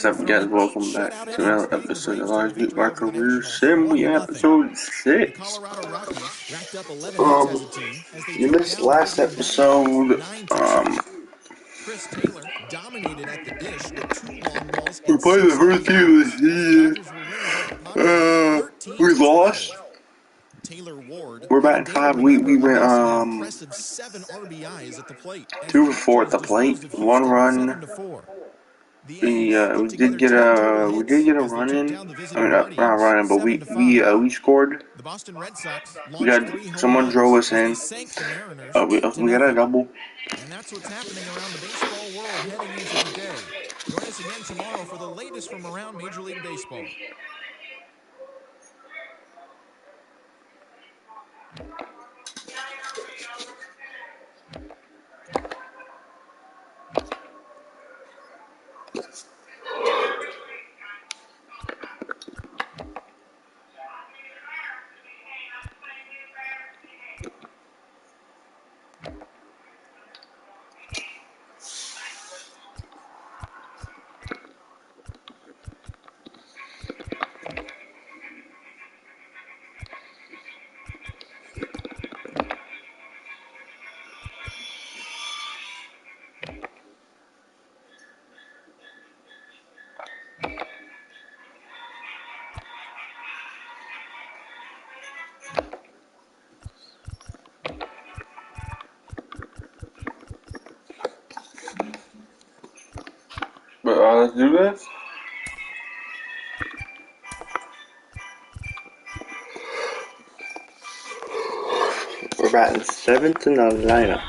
What's up, guys? Welcome back to another episode of Lars Nootbaar Career Sim. We episode 6. You missed last episode. Chris Taylor dominated at the dish with 2 long balls. We played the first game of the season. We lost. Taylor Ward. We're batting 5. We went impressive 7 RBIs at the plate. 2 for 4 at the plate. 1 run. We did get a run in. I mean, not running, but we scored. The Boston Red Sox We got someone drove us in. We got a double. And that's what's happening around the baseball world heading into today. Join us again tomorrow for the latest from around Major League Baseball. But let's do this. We're batting 7th in the lineup.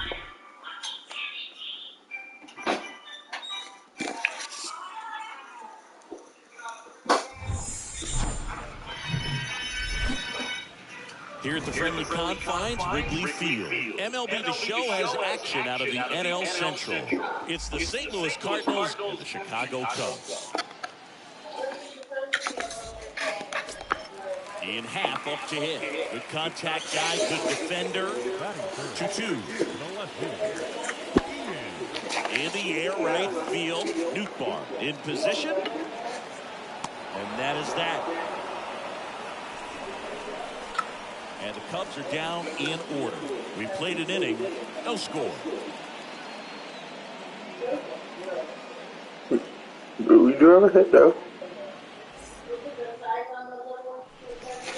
Here at the friendly confines, Wrigley Field. MLB The Show has action out of the NL Central. It's the St. Louis Cardinals and the Chicago Cubs. In half up to hit. Good contact guy, good defender. 2-2. In the air, right field. Nootbaar in position. And that is that. And the Cubs are down in order. We played an inning, no score. We do have a hit, though.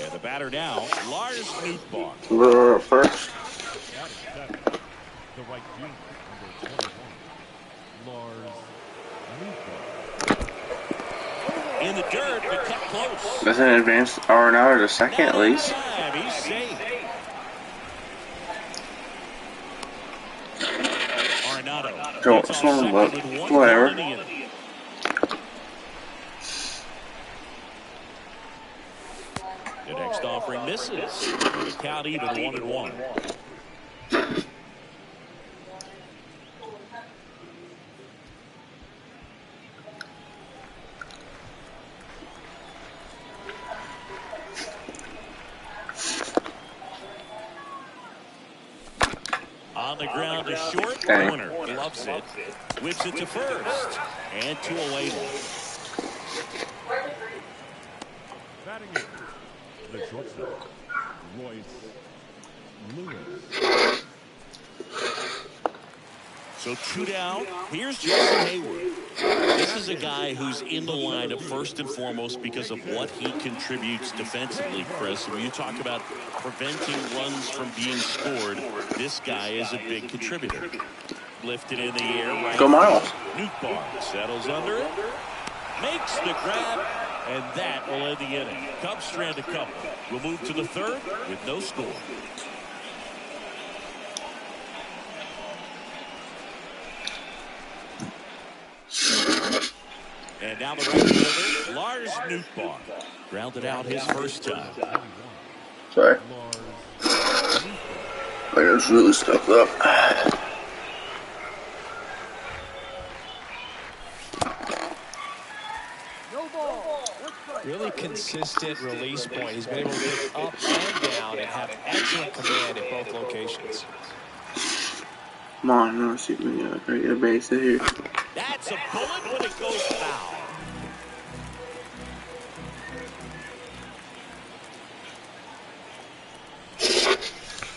And the batter now, Lars Nootbaar. We're up first. The right field, number 21, Lars Nootbaar. In the dirt, but cut close. That's an advance Arenado to second at least. He's safe. Arenado. Don't swim up. Whatever. The next offering misses. The count even 1-1. On the ground to short. Corner gloves it. Whips it to first. And 2 away now. Batting in, the shortstop, Royce Lewis. So 2 down. Here's Jason Hayward. This is a guy who's in the lineup first and foremost because of what he contributes defensively, Chris. When you talk about preventing runs from being scored, this guy is a big contributor. Lifted in the air. Right. Go Miles. Nootbaar settles under it. Makes the grab. And that will end the inning. Cubs strand a couple. We'll move to the 3rd with no score. And now the right fielder, Lars Nootbaar. Grounded out his first time. Sorry. I was really stuffed up. Really consistent release point. He's been able to get up and down and have excellent command at both locations. Come on, let's see if we can get a base here. That's a bullet when it goes foul.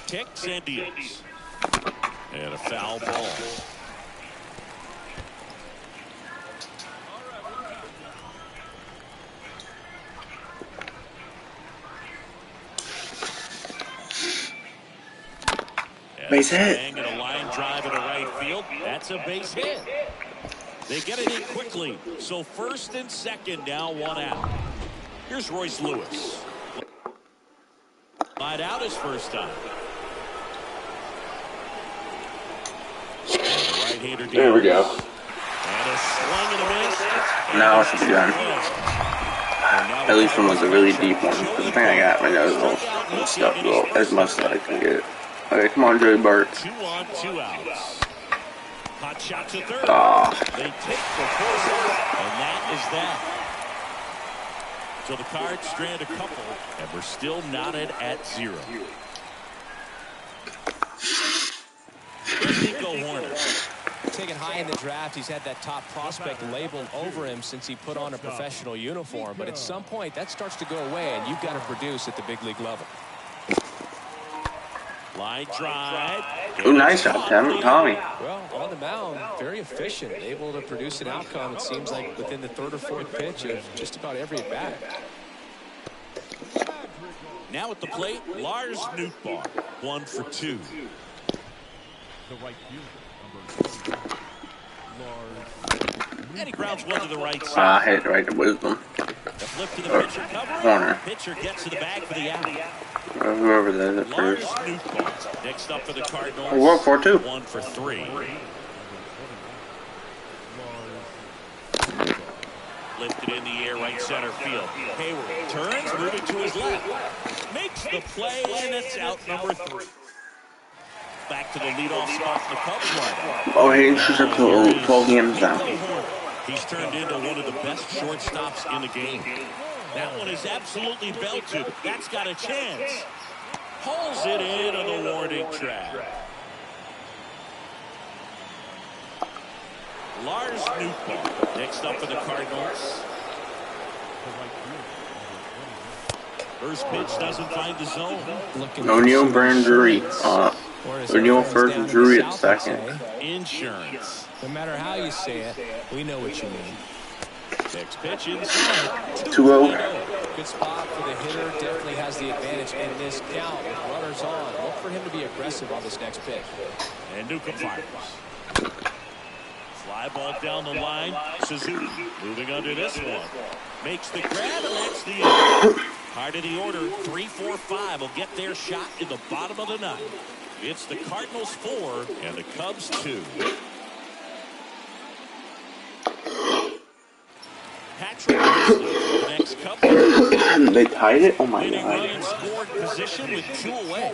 Kicks and deals. And a foul ball. Base hit. And a line drive into right field. That's a base hit. They get it in quickly. So first and second, now one out. Here's Royce Lewis. Lied out his first time. Right-hander there we go. And a swing and a miss. Now it should be done. At least one was a really deep one. Because the thing I got my nose will stuff as much as I can get. Okay, come on, Joey Bart. 2 on, 2 outs. Hot shot to third. They take the force out, and that is that. So the Cards strand a couple, and we're still knotted at 0. Here's Nico Horner. Taken high in the draft, he's had that top prospect labeled over him since he put on a professional uniform. But at some point, that starts to go away, and you've got to produce at the big league level. Line drive. Oh, nice shot, Tommy. Well, on the mound, very efficient, able to produce an outcome, it seems like, within the 3rd or 4th pitch of just about every at-bat. Now at the plate, Lars Nootbaar, 1 for 2. The right fielder, number 20, Lars. And he grounds one to the right side. Hit right to Wisdom. The flip to the pitcher cover. Corner. Pitcher gets to the bag for the out. Whoever that is at Lars first. Nootbaar next up for the Cardinals. Oh, what for 2? 1 for 3. Lifted in the air, right center field. Hayward turns, moving to his left. Makes the play, and it's out number 3. Back to the leadoff spot in the Cubs lineup. Oh, he didn't shoot up till 12 games now. He's turned into one of the best shortstops in the game. That one is absolutely belted. That's got a chance. Pulls it in on the warning track. Lars Nootbaar next up for the Cardinals. First pitch doesn't find the zone. O'Neill, Brand, Drury. O'Neill first, Drury at second. Insurance. No matter how you say it, we know what you mean. Next pitch inside. 2-0. Good spot for the hitter. Definitely has the advantage in this count. With runners on. Look for him to be aggressive on this next pitch. And Newcomb fires. Fly ball down the line. Suzuki moving under this one. Makes the grab, and that's the end. Heart of the order. 3, 4, 5 will get their shot in the bottom of the 9th. It's the Cardinals 4 and the Cubs 2. Patrick Wilson, next Cubs. They tied it? Oh my God. Run in God. scored position with 2 away.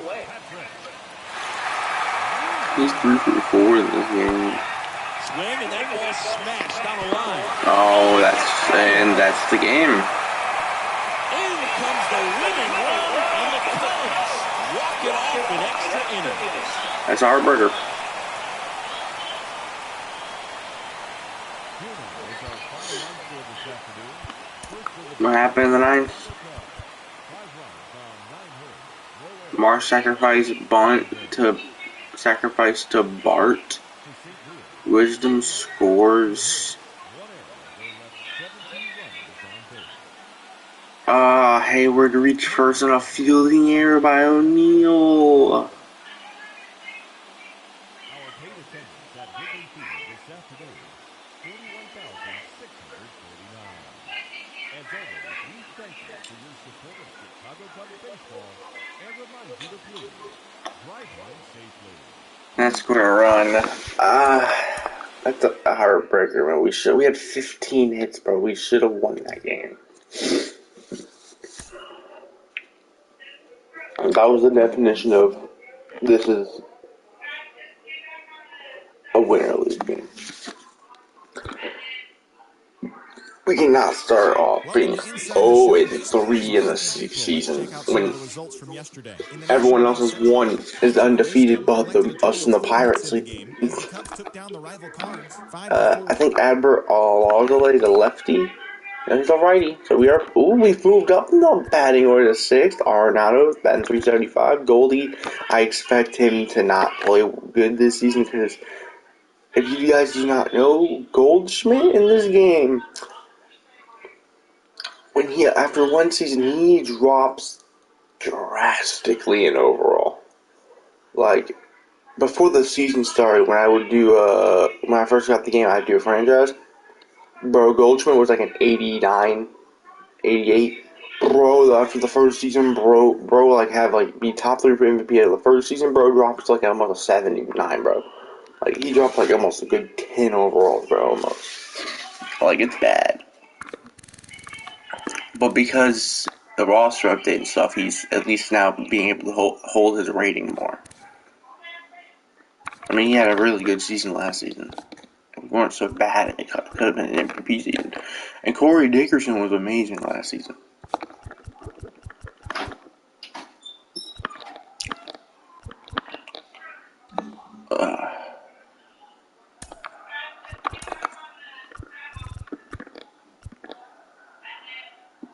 He's 3 for 4 in this game. Swing, and that ball smashed down the line. Oh, that's the game. In comes the winning run, and the Cubs walk it off with extra innings. That's our burger. What happened in the 9th? Mars sacrifice bunt to sacrifice to Bart. Wisdom scores. Hayward reached first on a fielding error by O'Neill. That's gonna run. That's a heartbreaker, man. We had 15 hits, bro. We should have won that game. That was the definition of this is a winner league game. We cannot start off being 0-3 in the season when everyone else has won, is undefeated, but us and the Pirates. I think Adbert Alogale, the lefty, And he's a righty. So we've moved up in the batting order to 6th. Arenado's batting 375. Goldie, I expect him to not play good this season because if you guys do not know, Goldschmidt in this game, after one season, he drops drastically in overall. Like, before the season started, when I first got the game, I'd do a franchise. Bro, Goldschmidt was like an 89, 88. Bro, after the first season, bro, be top 3 for MVP of the first season, bro, drops like almost a 79, bro. Like, he dropped like almost a good 10 overall, bro, almost. Like, it's bad. But because the roster update and stuff, he's at least now being able to hold his rating more. I mean, he had a really good season last season. We weren't so bad, it could have been an MVP season. And Corey Dickerson was amazing last season.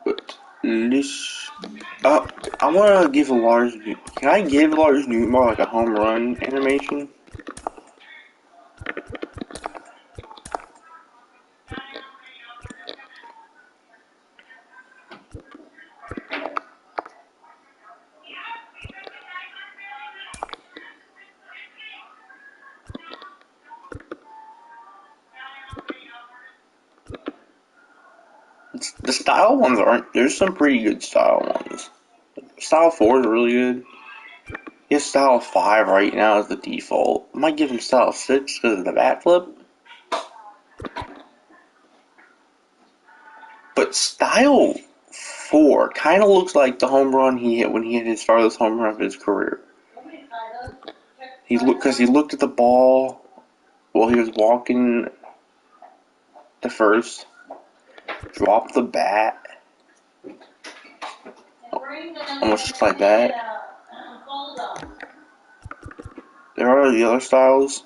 But this, I want to give Lars. Can I give Lars Nootbaar like a home run animation? The style ones aren't. There's some pretty good style ones. Style 4 is really good. His style 5 right now is the default. I might give him style 6 because of the bat flip. But style 4 kind of looks like the home run he hit when he hit his farthest home run of his career. He looked at the ball while he was walking to first, dropped the bat, almost just like that. There are the other styles.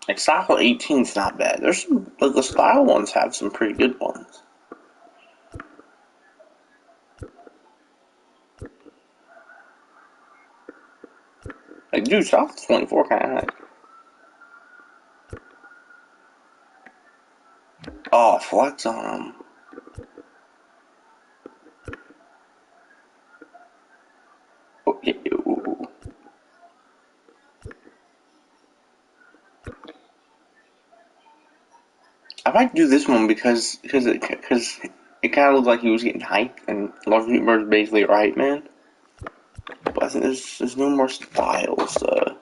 Like style 18 is not bad. There's some, but the style ones have some pretty good ones. Like, dude, style 24 kind of high. Oh, flex on him. Oh, yeah, ooh. I might do this one because it kind of looked like he was getting hyped, and Lars Nootbaar's basically right, man. But I think there's no more styles. I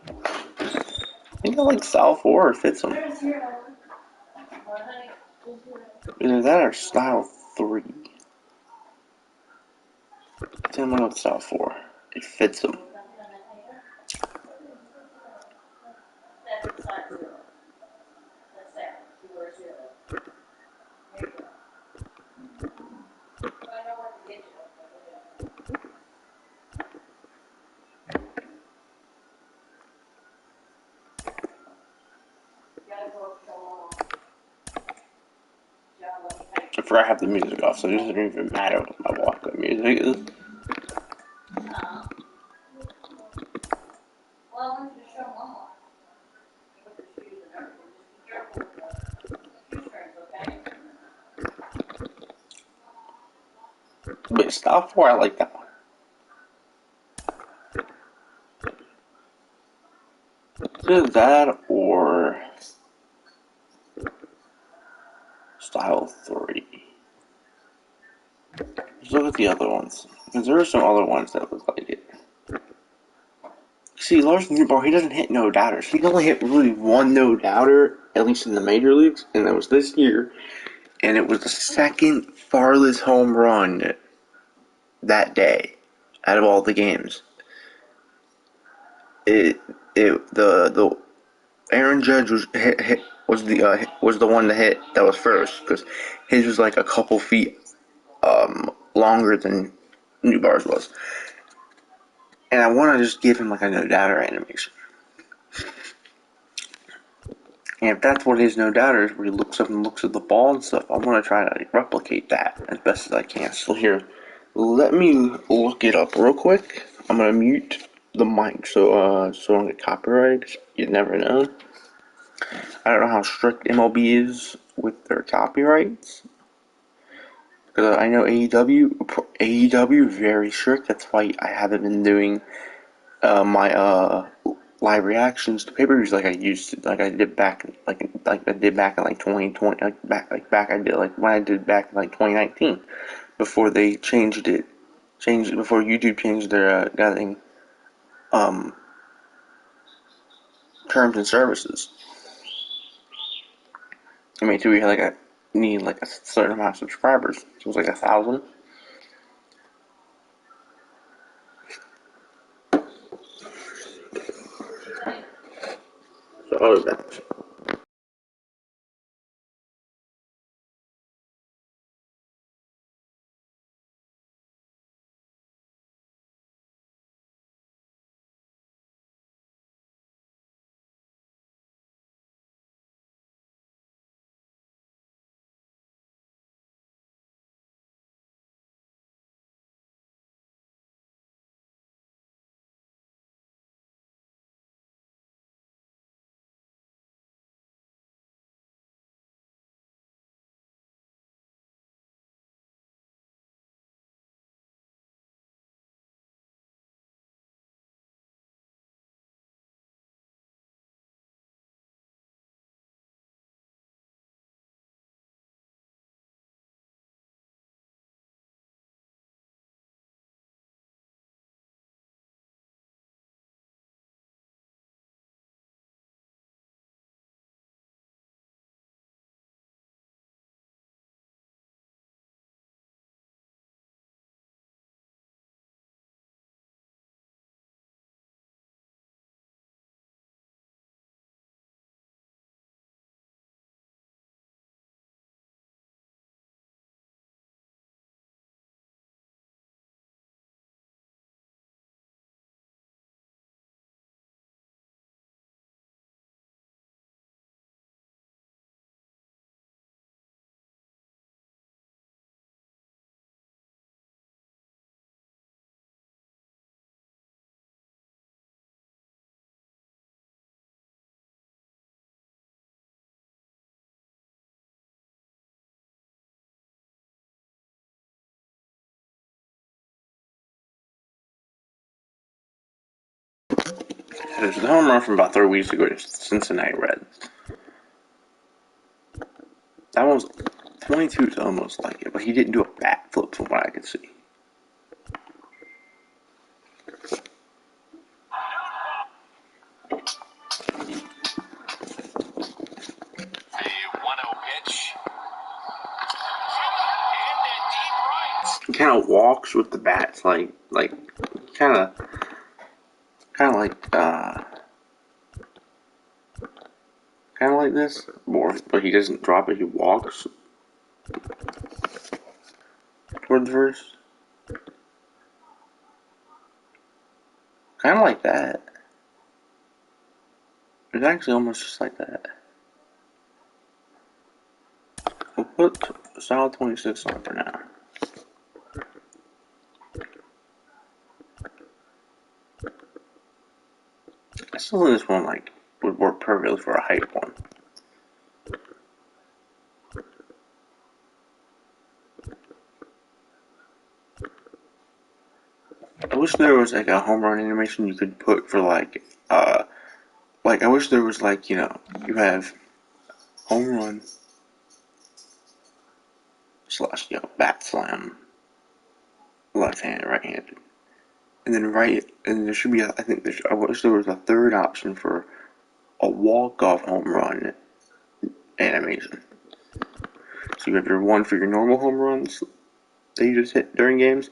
think I like style 4 or fits him. Either that or style 3. I think I'm gonna go with style 4. It fits him. I forgot I have the music off, so it doesn't even matter what my walk-up music is. But style 4, I like that one. Either that or style 3. Let's look at the other ones, because there are some other ones that look like it. See, Lars Nootbaar, he doesn't hit no-doubters. He only hit really one no-doubter, at least in the major leagues, and that was this year. And it was the second farthest home run that day, out of all the games. The Aaron Judge was the one to hit that was first, because his was like a couple feet longer than Nootbaar's was. And I want to just give him like a no-doubter animation. And if that's what his no doubter is, where he looks up and looks at the ball and stuff, I want to try to replicate that as best as I can. So here, let me look it up real quick. I'm gonna mute the mic so I don't get copyrighted. You never know. I don't know how strict MLB is with their copyrights. Because I know AEW very strict. That's why I haven't been doing my live reactions to pay-per-views like I used to, like I did back in 2020, when I did back in like 2019, before they changed it before YouTube changed their terms and services. I mean, we had need like a certain amount of subscribers. So it was like 1,000. So other than that. There's the home run from about 3 weeks ago to Cincinnati Reds. That one was 22 is almost like it, but he didn't do a bat flip from what I could see. He kind of walks with the bats, kind of like kind of like this, but he doesn't drop it. He walks toward the first, kind of like that. It's actually almost just like that. We'll put solid 26 on for now. I still think this one would work perfectly for a hype one. I wish there was like a home run animation you could put for I wish there was you have home run slash bat slam, left-handed, right-handed, and then and there should be I wish there was a third option for a walk-off home run animation. So you have your one for your normal home runs that you just hit during games,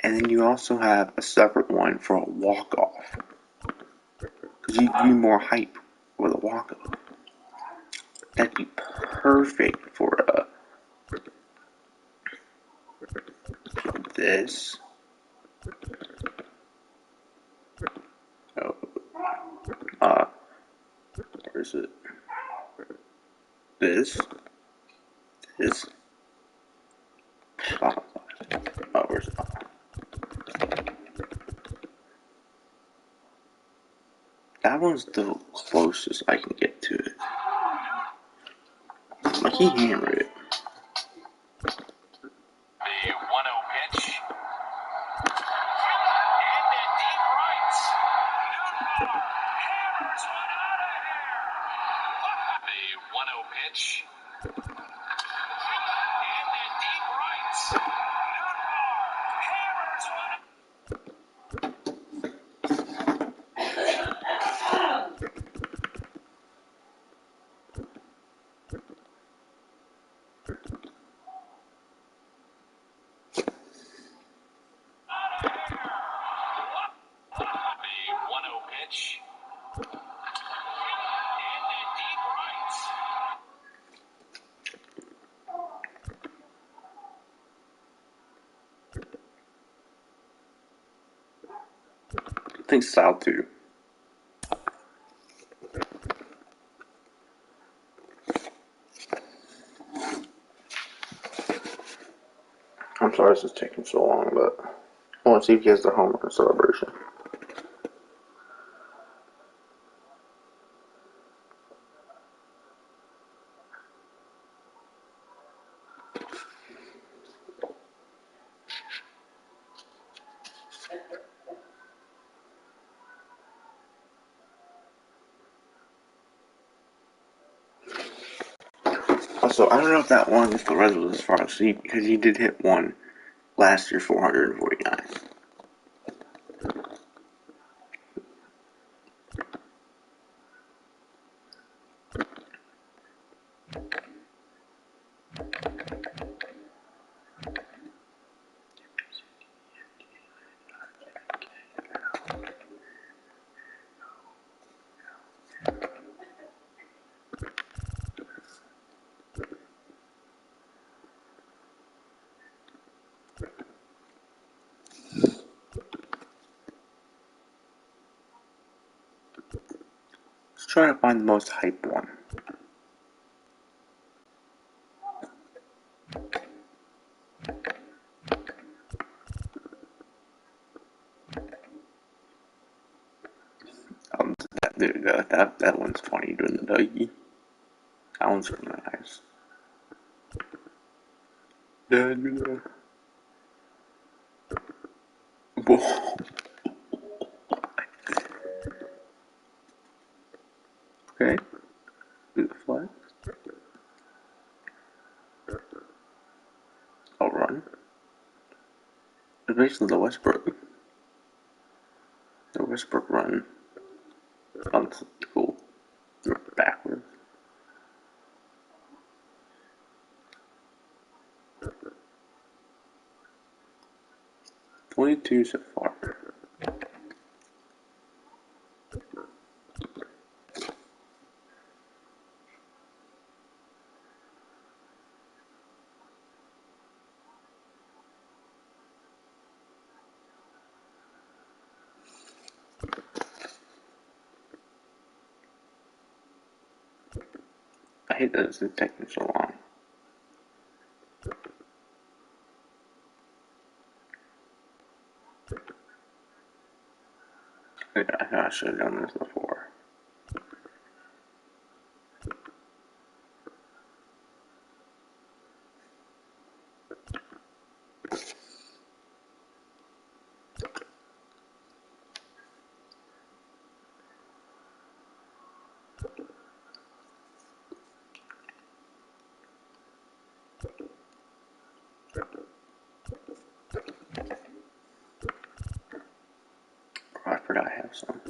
and then you also have a separate one for a walk-off. Because you need more hype with a walk-off. That'd be perfect for this. Oh, where is it? This. Oh, where's it? That one's the closest I can get to it. Like, he hammered it. The 1-0 pitch. And deep right. Nootbaar hammers one out of here. The 1-0 pitch. And deep right. Nootbaar hammers one. The 1-0 pitch. And deep right. I think style 2. I'm sorry this is taking so long, but I want to see if he has the home run celebration. Also, I don't know if that one if the Reds was as far as he, because he did hit one last year, 449. Let's try to find the most hype one. There we go. That one's funny doing the Dougie. That one's really nice. Whoa. Okay. Do the flag. I'll run. It's basically the Westbrook. The Westbrook run. That's cool. Backwards. 22 so far. I hate that it's taking so long. Yeah, I should have done this before. Oh, I forgot I have some.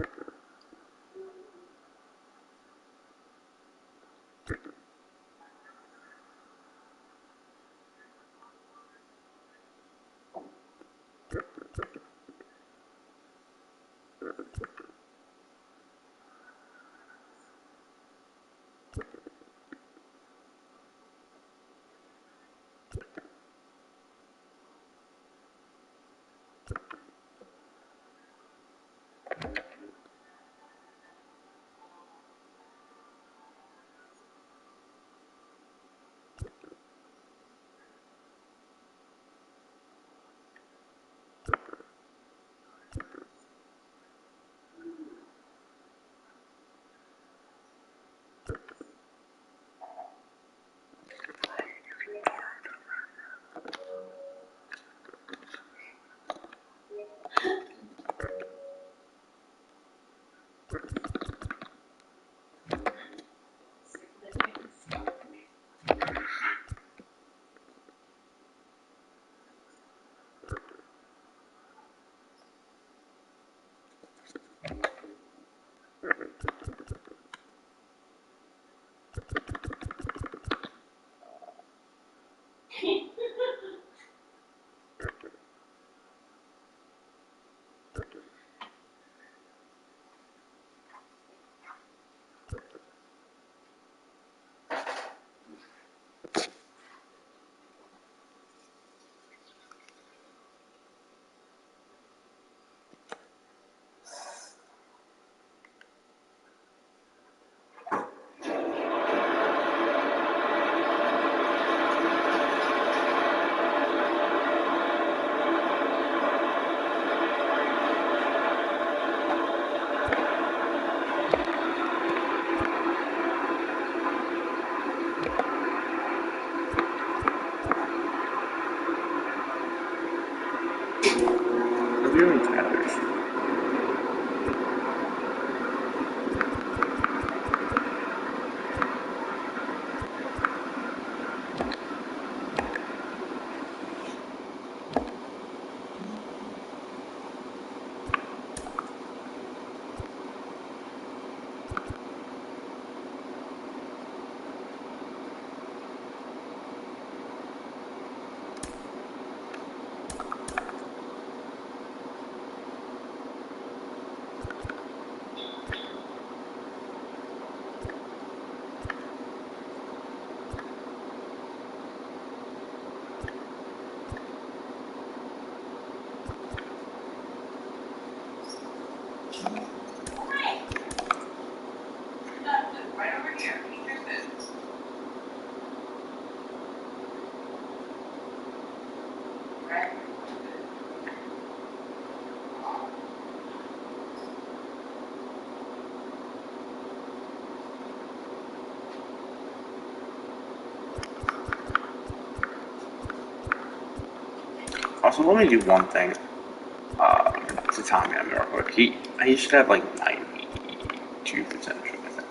Also, let me do one thing. To Tommy, I'm real quick. He should have like 92 potential, I think.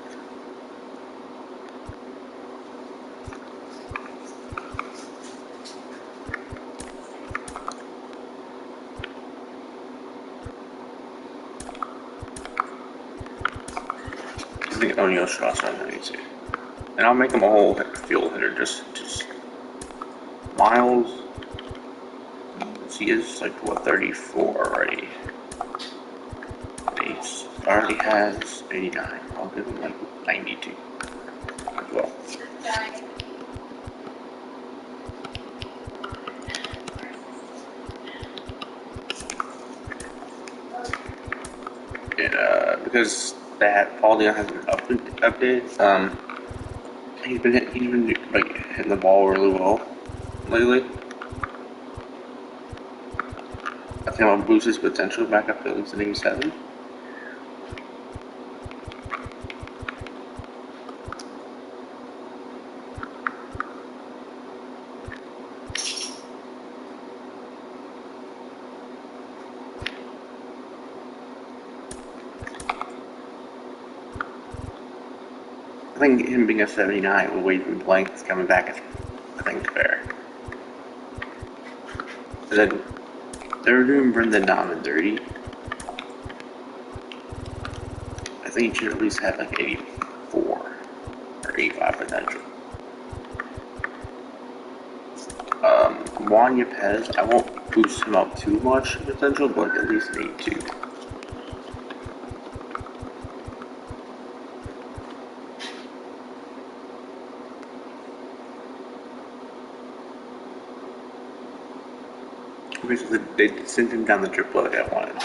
I think O'Neal should also have 92. And I'll make him a whole field hitter, just Miles. He is like, what, 34 already. He already has 89. I'll give him like 92 as well. And, because that Paul Leon hasn't updated, he's been like hitting the ball really well lately. I think I'll boost his potential back up to at least an 87. I think him being a 79 with Wade and Blank is coming back is, I think, fair. And then they're doing Brendan Donovan 30. I think he should at least have like 84 or 85 potential. Juan Yepez, I won't boost him up too much potential, but at least an 82. Basically, they sent him down the triple like I wanted.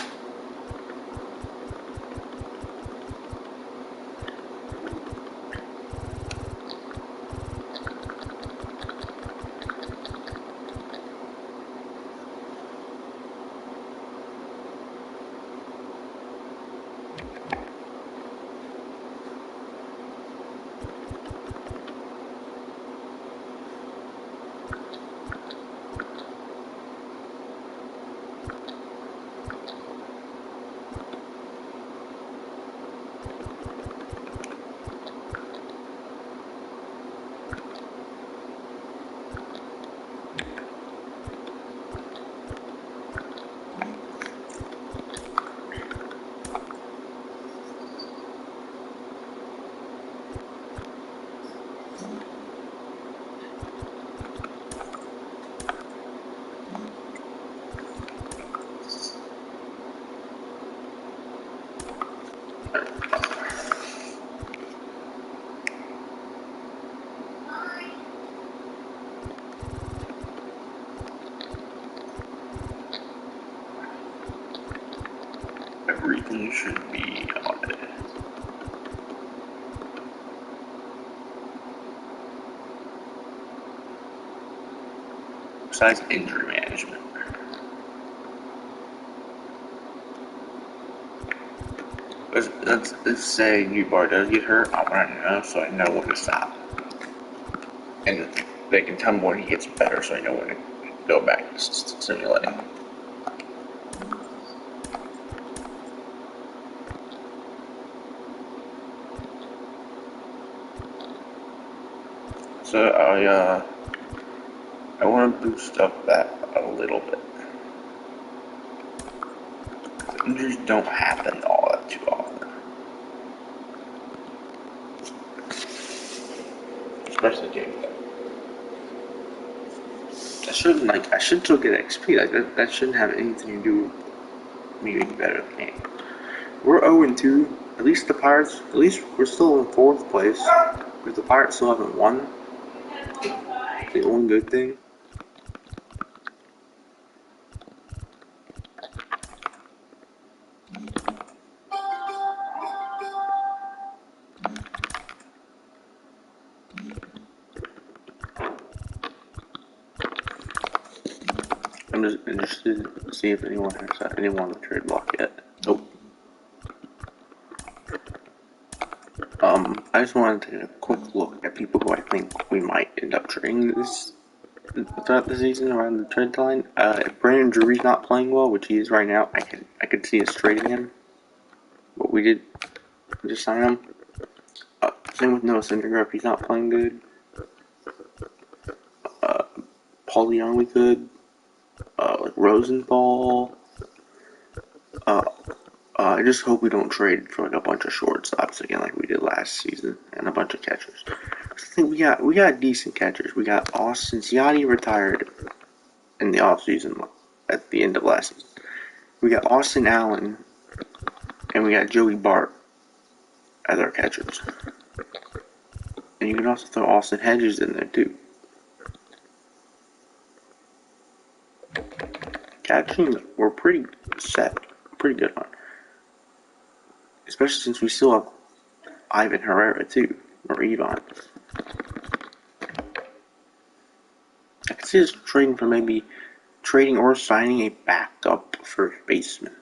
Everything should be on it. Besides injury management. Let's say Nootbaar does get hurt, I want to know so I know when to stop. And they can tell me when he gets better so I know when to go back to simulating. So I want to boost up that a little bit. Injuries don't happen all that too often. Especially game day. I should still get XP. Like that shouldn't have anything to do with me being better at the game. We're 0-2. At least the Pirates, at least we're still in 4th place. Because the Pirates still haven't won. The only good thing. I'm just interested to see if anyone has anyone on the trade block yet. Nope. I just wanted to take a quick look at people who I think we might end up trading this throughout the season around the trade line. If Brandon Drury's not playing well, which he is right now, I could see us trading him. But we did just sign him. Same with Noah Syndergaard if he's not playing good. Paul Young we could. Like Rosenthal. I just hope we don't trade for like a bunch of shortstops again like we did last season and a bunch of catchers. I think we got decent catchers. We got Austin Ciati retired in the offseason at the end of last season. We got Austin Allen and we got Joey Bart as our catchers. And you can also throw Austin Hedges in there too. Catching, we're pretty set, pretty good on. Especially since we still have Ivan Herrera too, or Ivan. I could see us trading for maybe trading or signing a backup first baseman.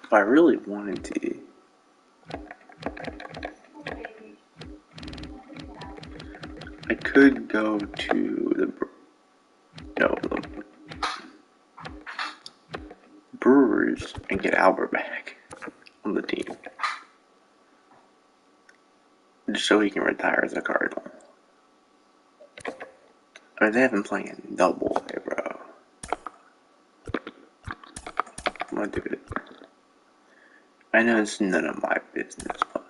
If I really wanted to, I could go to the Brewers and get Albert back on the team, just so he can retire as a Cardinal. I mean, they have him playing in Double A, bro. I'm gonna do it. I know it's none of my business, but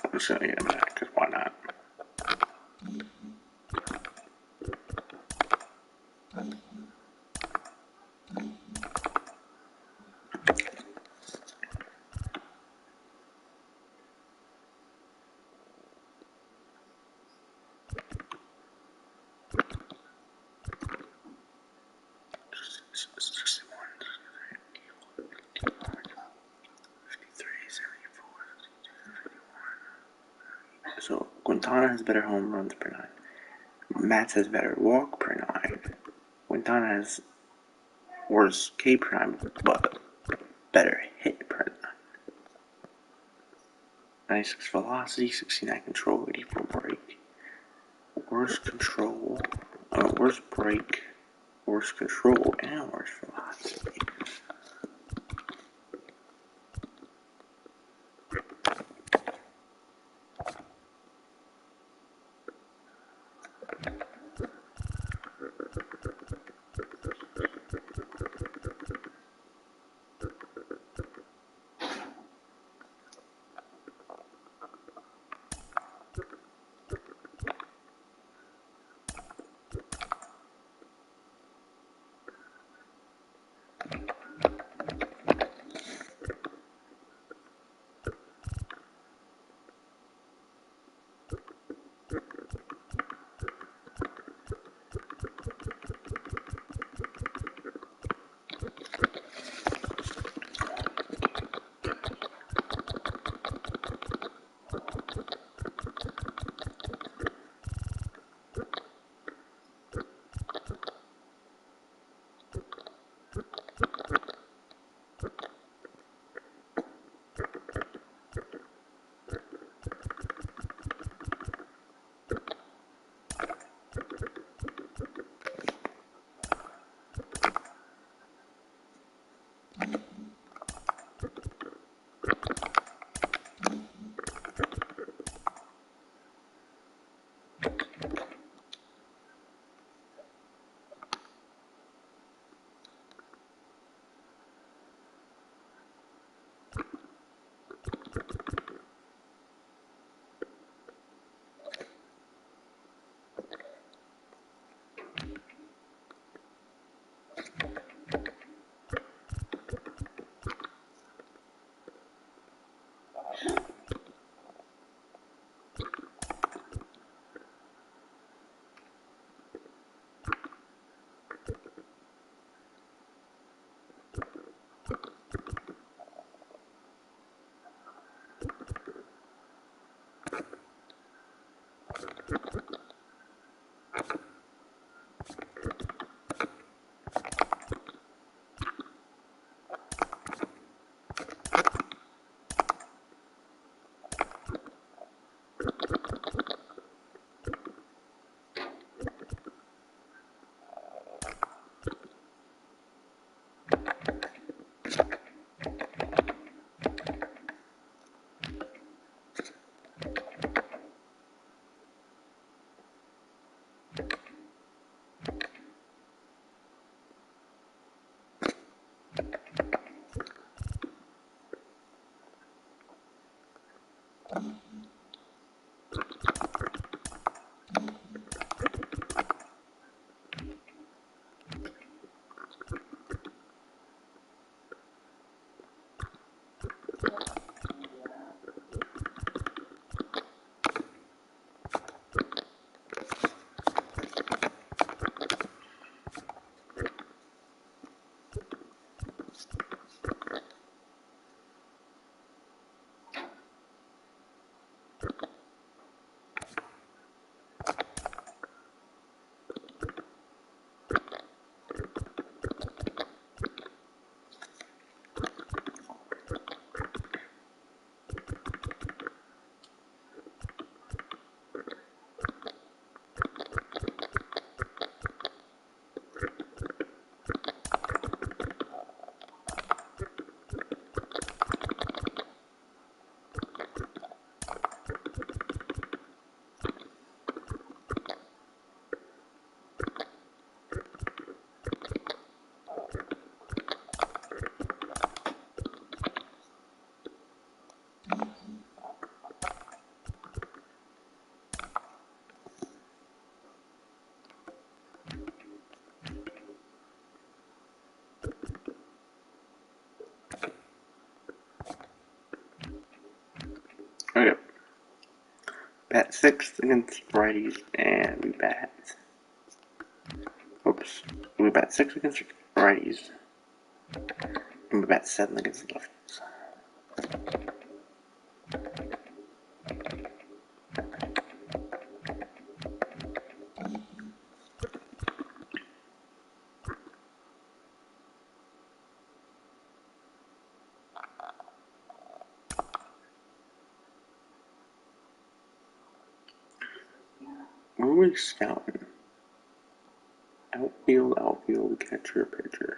I'm just gonna get him back, because why not? So Quintana has better home runs per nine. Matz has better walk per nine. Quintana has worse K per nine, but better hit per nine. 96 velocity, 69 control, 84 break. Worse control, worse break, worse control, and worse velocity. Okay. Bat sixth against righties, and we bat. Oops. We bat six against righties, and we bat seven against lefties. Where are we scouting? Outfield, catcher, pitcher.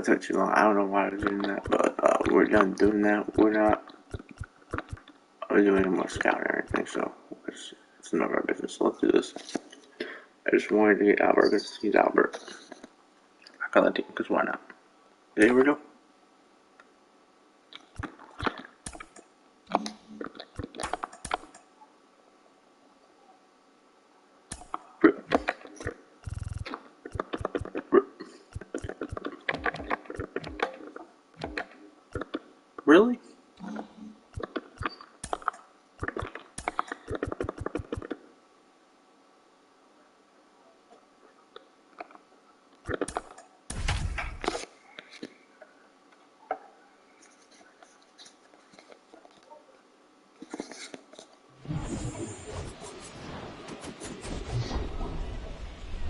that took too long. I don't know why I was doing that, but we're done doing that. We're doing any more scouting or anything, so it's none of our business. So let's do this. I just wanted to get Albert because he's Albert. I got that team because why not? There we go. Really?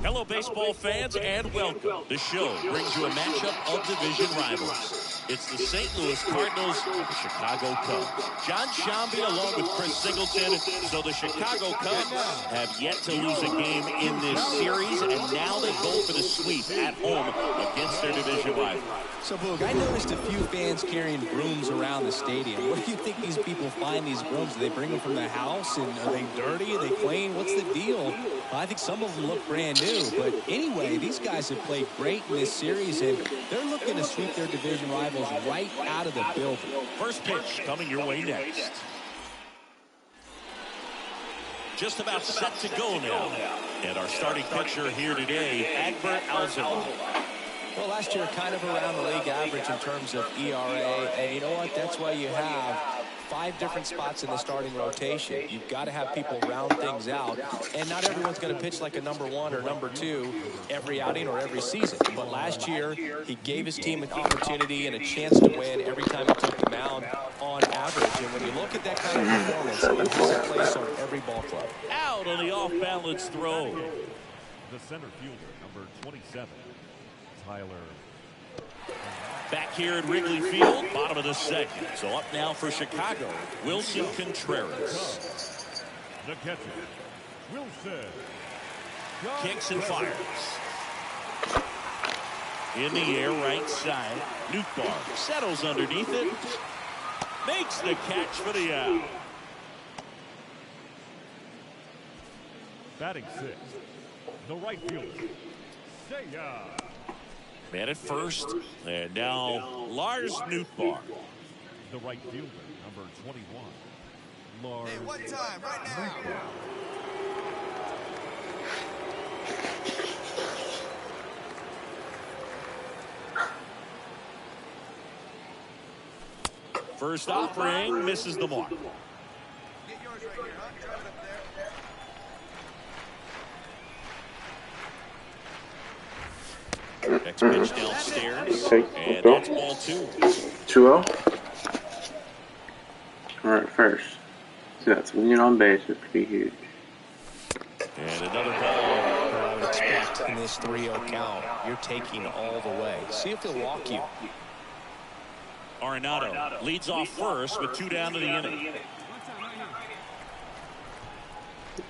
Hello, baseball fans, and welcome. The show brings you a matchup of division rivals. It's the St. Louis Cardinals and the Chicago Cubs. John Shambi along with Chris Singleton. So the Chicago Cubs have yet to lose a game in this series, and now they go for the sweep at home against their division rival. So, Boog, I noticed a few fans carrying brooms around the stadium. Where do you think these people find these brooms? Do they bring them from the house? And are they dirty? Are they clean? What's the deal? Well, I think some of them look brand new. But anyway, these guys have played great in this series, and they're looking to sweep their division rivals right out of the building. First pitch coming your way next. Just about set to go now. And our starting pitcher here today, Egbert Alzolay. Well, last year, kind of around the league average in terms of ERA. And you know what? That's why you have 5 different spots in the starting rotation. You've got to have people round things out. And not everyone's going to pitch like a number 1 or number 2 every outing or every season. But last year, he gave his team an opportunity and a chance to win every time he took the mound on average. And when you look at that kind of performance, he has a place on every ball club. Out on the off-balance throw. The center fielder, number 27, Tyler. Back here at Wrigley Field, bottom of the second. So up now for Chicago, Wilson Contreras. The catcher, Wilson. Kicks and fires. In the air, right side. Nootbaar settles underneath it. Makes the catch for the out. Batting 6, the right fielder, Seiya. Man at first, and now Lars Nootbaar. The right fielder, number 21, Lars. Hey, what time? Right now. First offering misses the mark. Get yours right here, huh? Drive it up there. Next pitch downstairs, Okay, and go. that's ball 2. 2-0. Alright, first. So that's winning on base, which would be huge. And another ball. I would expect in this 3-0 count, you're taking all the way. See if he'll walk you. Arenado leads off first with 2 down to the inning.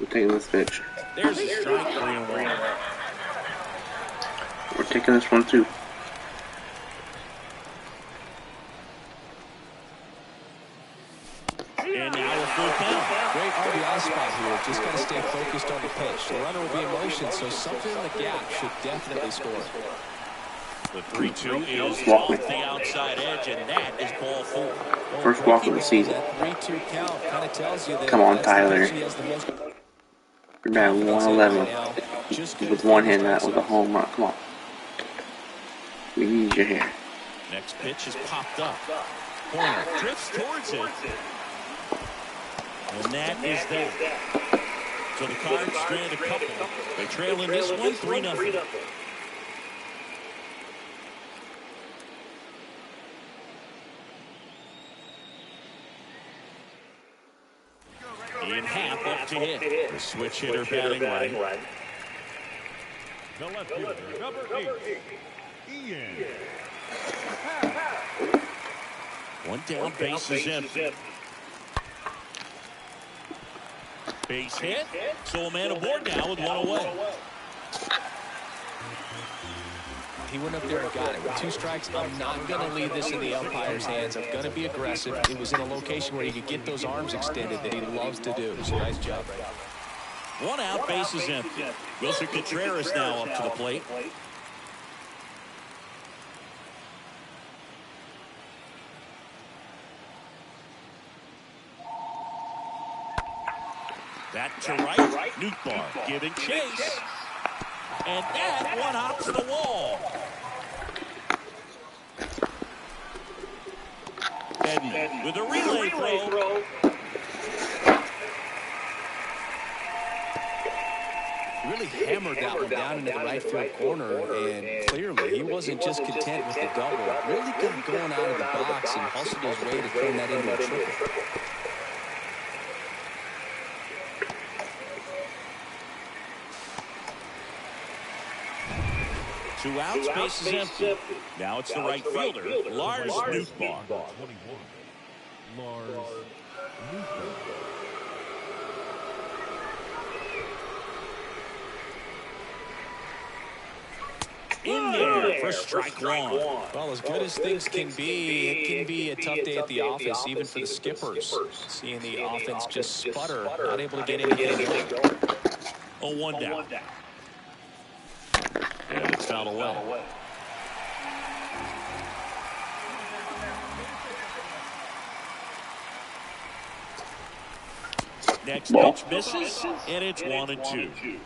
We're taking this pitch. There's a strike, 3-1. We're taking this one too. And now a full count. Great RBI spot here. Just got to stay focused on the pitch. The runner will be in motion, so something in the gap should definitely score. The 3-2 is Walk me. off the outside edge, and that is ball 4. First walk of the season. That 3-2 count kind of tells you that. Come on, that's the Tyler. pitch he has the most We're down confidence in 111. right now. Just good With one things hand, that was a home run. Come on. We need you here. Next pitch is popped up. Corner drifts towards it. And that is that. So the Cards strand a couple. They trail in this one 3-0. In half up to hit. The switch hitter batting right. The left fielder, number 8, Ian. One down, base is empty. Base hit. So a man aboard now with 1 away. He went up there and got it. With 2 strikes, I'm not going to leave this in the umpire's hands. I'm going to be aggressive. It was in a location where he could get those arms extended that he loves to do. So nice job right there. 1 out, base is empty. Wilson Contreras now up to the plate. That to right. Nootbaar giving chase. And that one hops the wall. Edman with a relay throw. Really hammered that one down into the right field corner, and clearly he wasn't just content with the double. Really good going out of the box and hustled his way to turn that into a triple. Two outs, base is empty. Now it's the right fielder, Lars Nootbaar. 21. Lars Nootbaar. In there for strike 1. Well, as good as things can be, it can be a tough day at the office, even for the skippers. Seeing the offense just sputter, not able to get anything going. 0-1 down. And it's fouled away. Next pitch misses, and it's 1-2.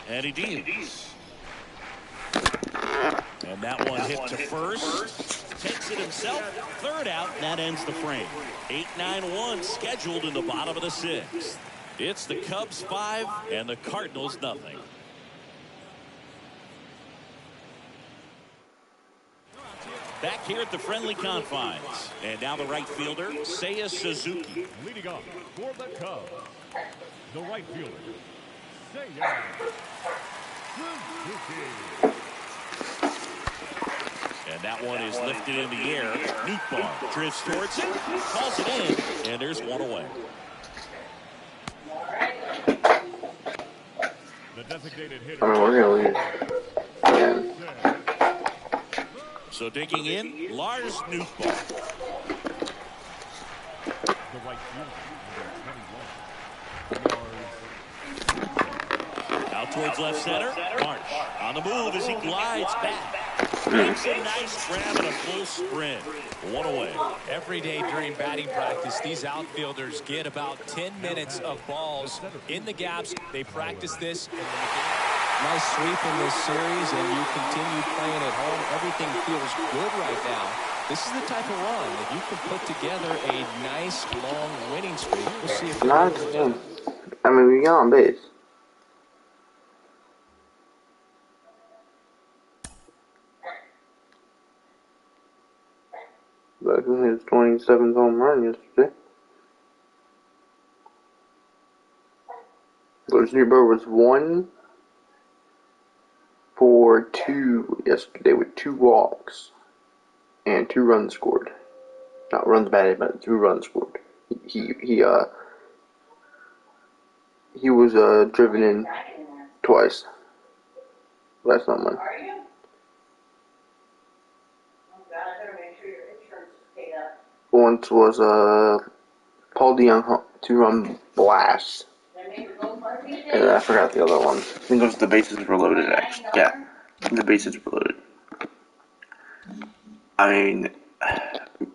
And he deals. And that one hit to first. Takes it himself. 3rd out. That ends the frame. 8-9-1 scheduled in the bottom of the 6th. It's the Cubs 5 and the Cardinals nothing. Back here at the friendly confines. And now the right fielder, Seiya Suzuki. Leading up for the Cubs, the right fielder, Seiya Suzuki. And that one is lifted in the air. Nootbaar drifts towards it, calls it in, and there's one away. The designated hitter. I mean, we're going to leave. Yeah. So digging in, Lars Nootbaar. The right fielder, Lars. Out towards left center. March on the move as he glides back. Makes a nice grab and a full sprint. 1 away. Every day during batting practice, these outfielders get about 10 minutes of balls in the gaps. They practice this. Nice sweep in this series, and you continue playing at home. Everything feels good right now. This is the type of run that you can put together a nice, long winning streak. We'll see if I mean, we got on base. But his 27th home run yesterday. Lars Nootbaar was 1 for 2 yesterday with 2 walks and 2 runs scored. Not runs batted, but 2 runs scored. He was driven in twice. That's not much. Once was Paul DeYoung 2-run blast. And I forgot the other one. I think it was the bases were loaded, actually. Yeah, the bases were loaded. I mean,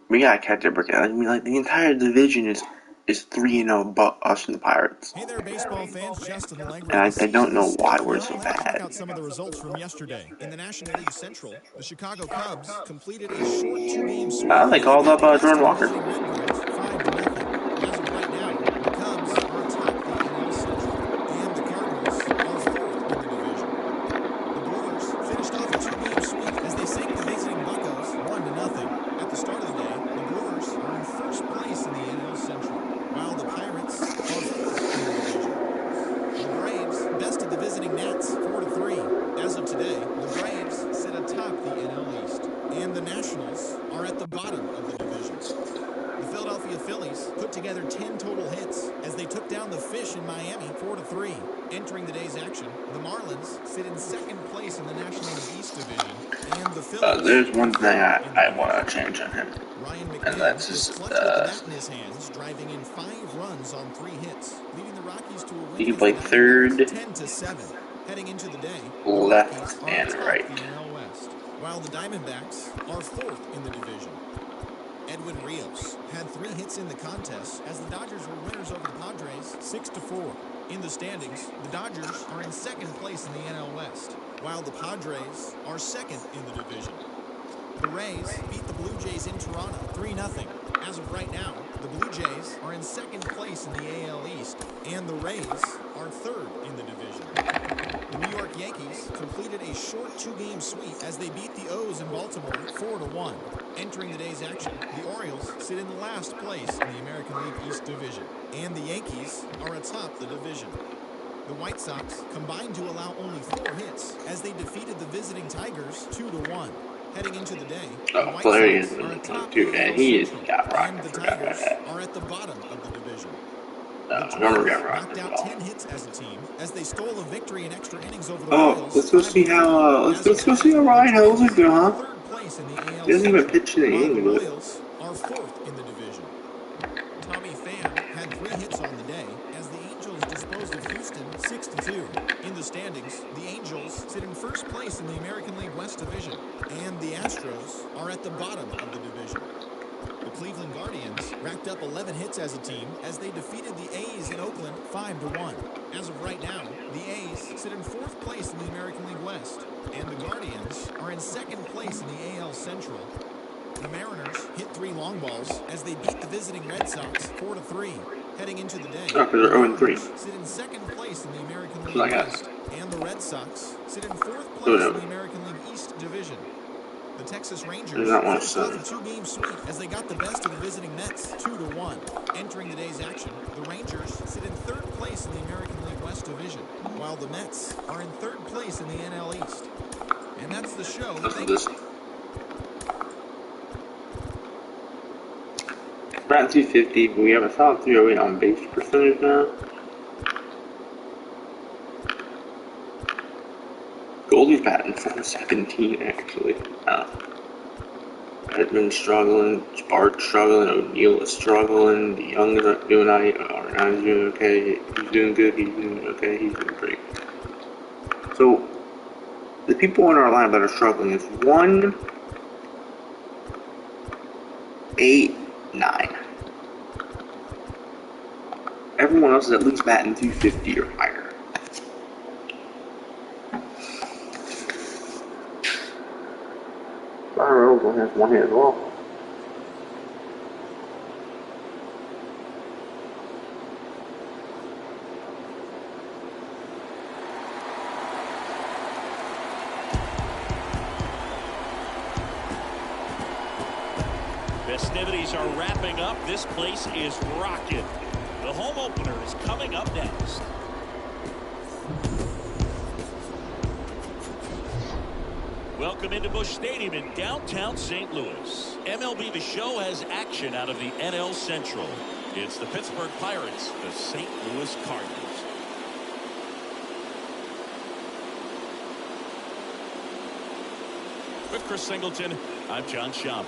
we gotta catch it, I mean, like, the entire division is 3-0 but us and the Pirates. Hey there, baseball fans. Justin Langley. And I don't know why we're so Let's check bad. out some of the results from yesterday. In the National League Central, the Chicago Cubs completed a short 2-game sweep. They called up Jordan Walker. 5-0. As of right now, the Cubs are atop the NL Central, and the Cardinals are 4th in the division. The Brewers finished off a 2-game sweep as they sank the visiting Buccos 1-0. At the start of the day, the Brewers are in first place in the NL Central, while the Pirates are 4th in the division. The Braves bested the visiting Nats 4-3. As of today, the Braves sit atop the NL East, and the Nationals are at the bottom of the division. down the Fish in Miami 4-3. Entering the day's action, the Marlins sit in second place in the National League East Division, and the Phillies There's one thing in the I want division. to change on him, Ryan and McMahon that's was just clutch with the bat in his hands, driving in 5 runs on 3 hits, leading the Rockies to a win he can against play the Diamondbacks third, 10-7. Heading into the day, the Rockies left, are and atop right. the NL West, while the Diamondbacks are 4th in the division. Edwin Rios had 3 hits in the contest as the Dodgers were winners over the Padres 6-4. In the standings, the Dodgers are in second place in the NL West, while the Padres are second in the division. The Rays beat the Blue Jays in Toronto 3-0. As of right now, the Blue Jays are in second place in the AL East, and the Rays are 3rd in the division. The New York Yankees completed a short 2-game sweep as they beat the O's in Baltimore 4-1. Entering the day's action, the Orioles sit in last place in the American League East Division, and the Yankees are atop the division. The White Sox combined to allow only 4 hits as they defeated the visiting Tigers 2-1. Heading into the day, the Oh, White there he is Sox in are the atop 22, the and AL he is Central, got rocked. and I the forgot about Tigers that. are at the bottom of the division. No, The I remember Twins got rocked knocked as out well. 10 hits as a team as they stole a victory in extra innings over the Oh, Royals let's go see 5-3. how As of go see today, how the Ryan Hell's Twins doing, are huh? 3rd place in the AL He hasn't even Central, pitched in an while the inning, but Royals are 4th in the division. Tommy Pham had 3 hits on the day as the Angels disposed of Houston 6-2. In the standings, the Angels sit in first place in the American League West Division, and the Astros are at the bottom of the division. The Cleveland Guardians racked up 11 hits as a team as they defeated the A's in Oakland 5-1. As of right now, the A's sit in 4th place in the American League West, and the Guardians are in 2nd place in the AL Central. The Mariners hit 3 long balls as they beat the visiting Red Sox 4-3. Heading into the day, oh, because the they're 0-3. Mariners sit in 2nd place in the American So League I guess. West, and the Red Sox sit in 4th Oh place in no, the American League East Division. The Texas there's Rangers not much finished off sun. a 2-game sweep as they got the best of the visiting Mets 2-1. Entering the day's action, the Rangers sit in 3rd place in the American League West Division, while the Mets are in 3rd place in the NL East. And that's the show. Listen to Thank this. We're at 250, but we have a solid 308 on base percentage now. Goldie's batting 417 actually. Edmund's struggling, Bart's struggling, O'Neill is struggling, the Young is doing Arnaud's doing okay, he's doing good, he's doing okay, he's doing great. So the people in our line that are struggling is 1, 8, 9. Everyone else is at least batting 250 or higher. Brian Reynolds only has 1 hit as well. Festivities are wrapping up. This place is rocking. The home opener is coming up next. Welcome into Busch Stadium in downtown St. Louis. MLB The Show has action out of the NL Central. It's the Pittsburgh Pirates, the St. Louis Cardinals. With Chris Singleton, I'm John Schaub.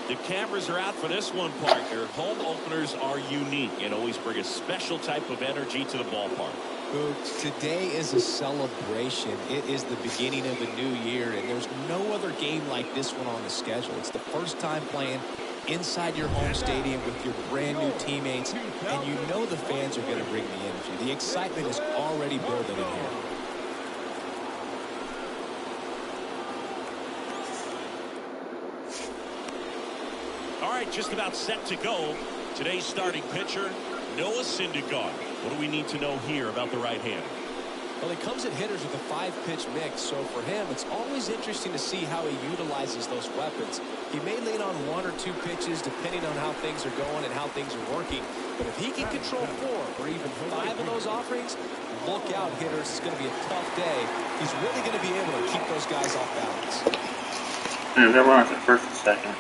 The cameras are out for this one, partner. Home openers are unique and always bring a special type of energy to the ballpark. Today is a celebration. It is the beginning of a new year, and there's no other game like this one on the schedule. It's the first time playing inside your home stadium with your brand new teammates, and you know the fans are going to bring the energy. The excitement is already building in here. All right, just about set to go. Today's starting pitcher, Noah Syndergaard. What do we need to know here about the right-hander? Well, he comes at hitters with a 5-pitch mix, so for him, it's always interesting to see how he utilizes those weapons. He may lean on 1 or 2 pitches depending on how things are going and how things are working, but if he can control 4 or even 5 of those offerings, look out, hitters. It's going to be a tough day. He's really going to be able to keep those guys off balance. And they're running at first and second.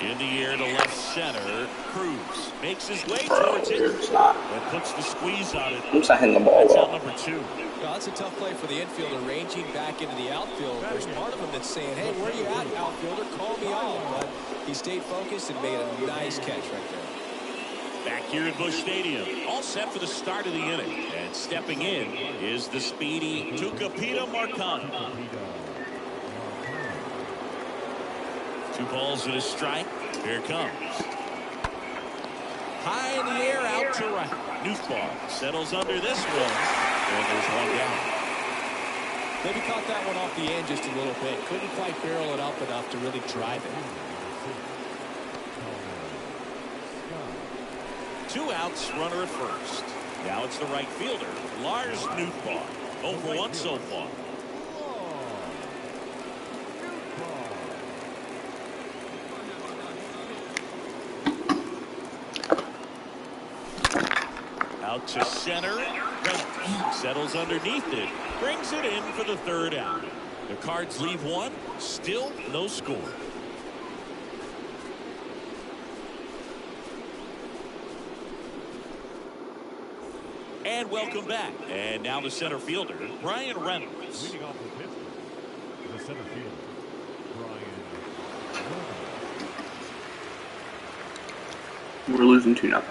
In the air to left center. Cruz makes his way towards it. And puts the squeeze on it. I'm not hitting the ball. That's out number 2. Well, that's a tough play for the infielder, ranging back into the outfield. There's part of him that's saying, hey, where are you at, outfielder? Call me off. But he stayed focused and made a nice catch right there. Back here at Busch Stadium, all set for the start of the inning. And stepping in is the speedy Tucupita Marcano. 2 balls and a strike. Here it comes. High in the air, out to right. Nootbaar settles under this one. And there's 1 down. Maybe caught that one off the end just a little bit. Couldn't quite barrel it up enough to really drive it. 2 outs, runner at first. Now it's the right fielder, Lars Nootbaar. 0 for 1 so far. Out to center. Reynolds settles underneath it. Brings it in for the 3rd out. The Cards leave 1. Still no score. And welcome back. And now the center fielder, Brian Reynolds. Leading off the pitch, the center fielder, Brian Reynolds. We're losing 2-0.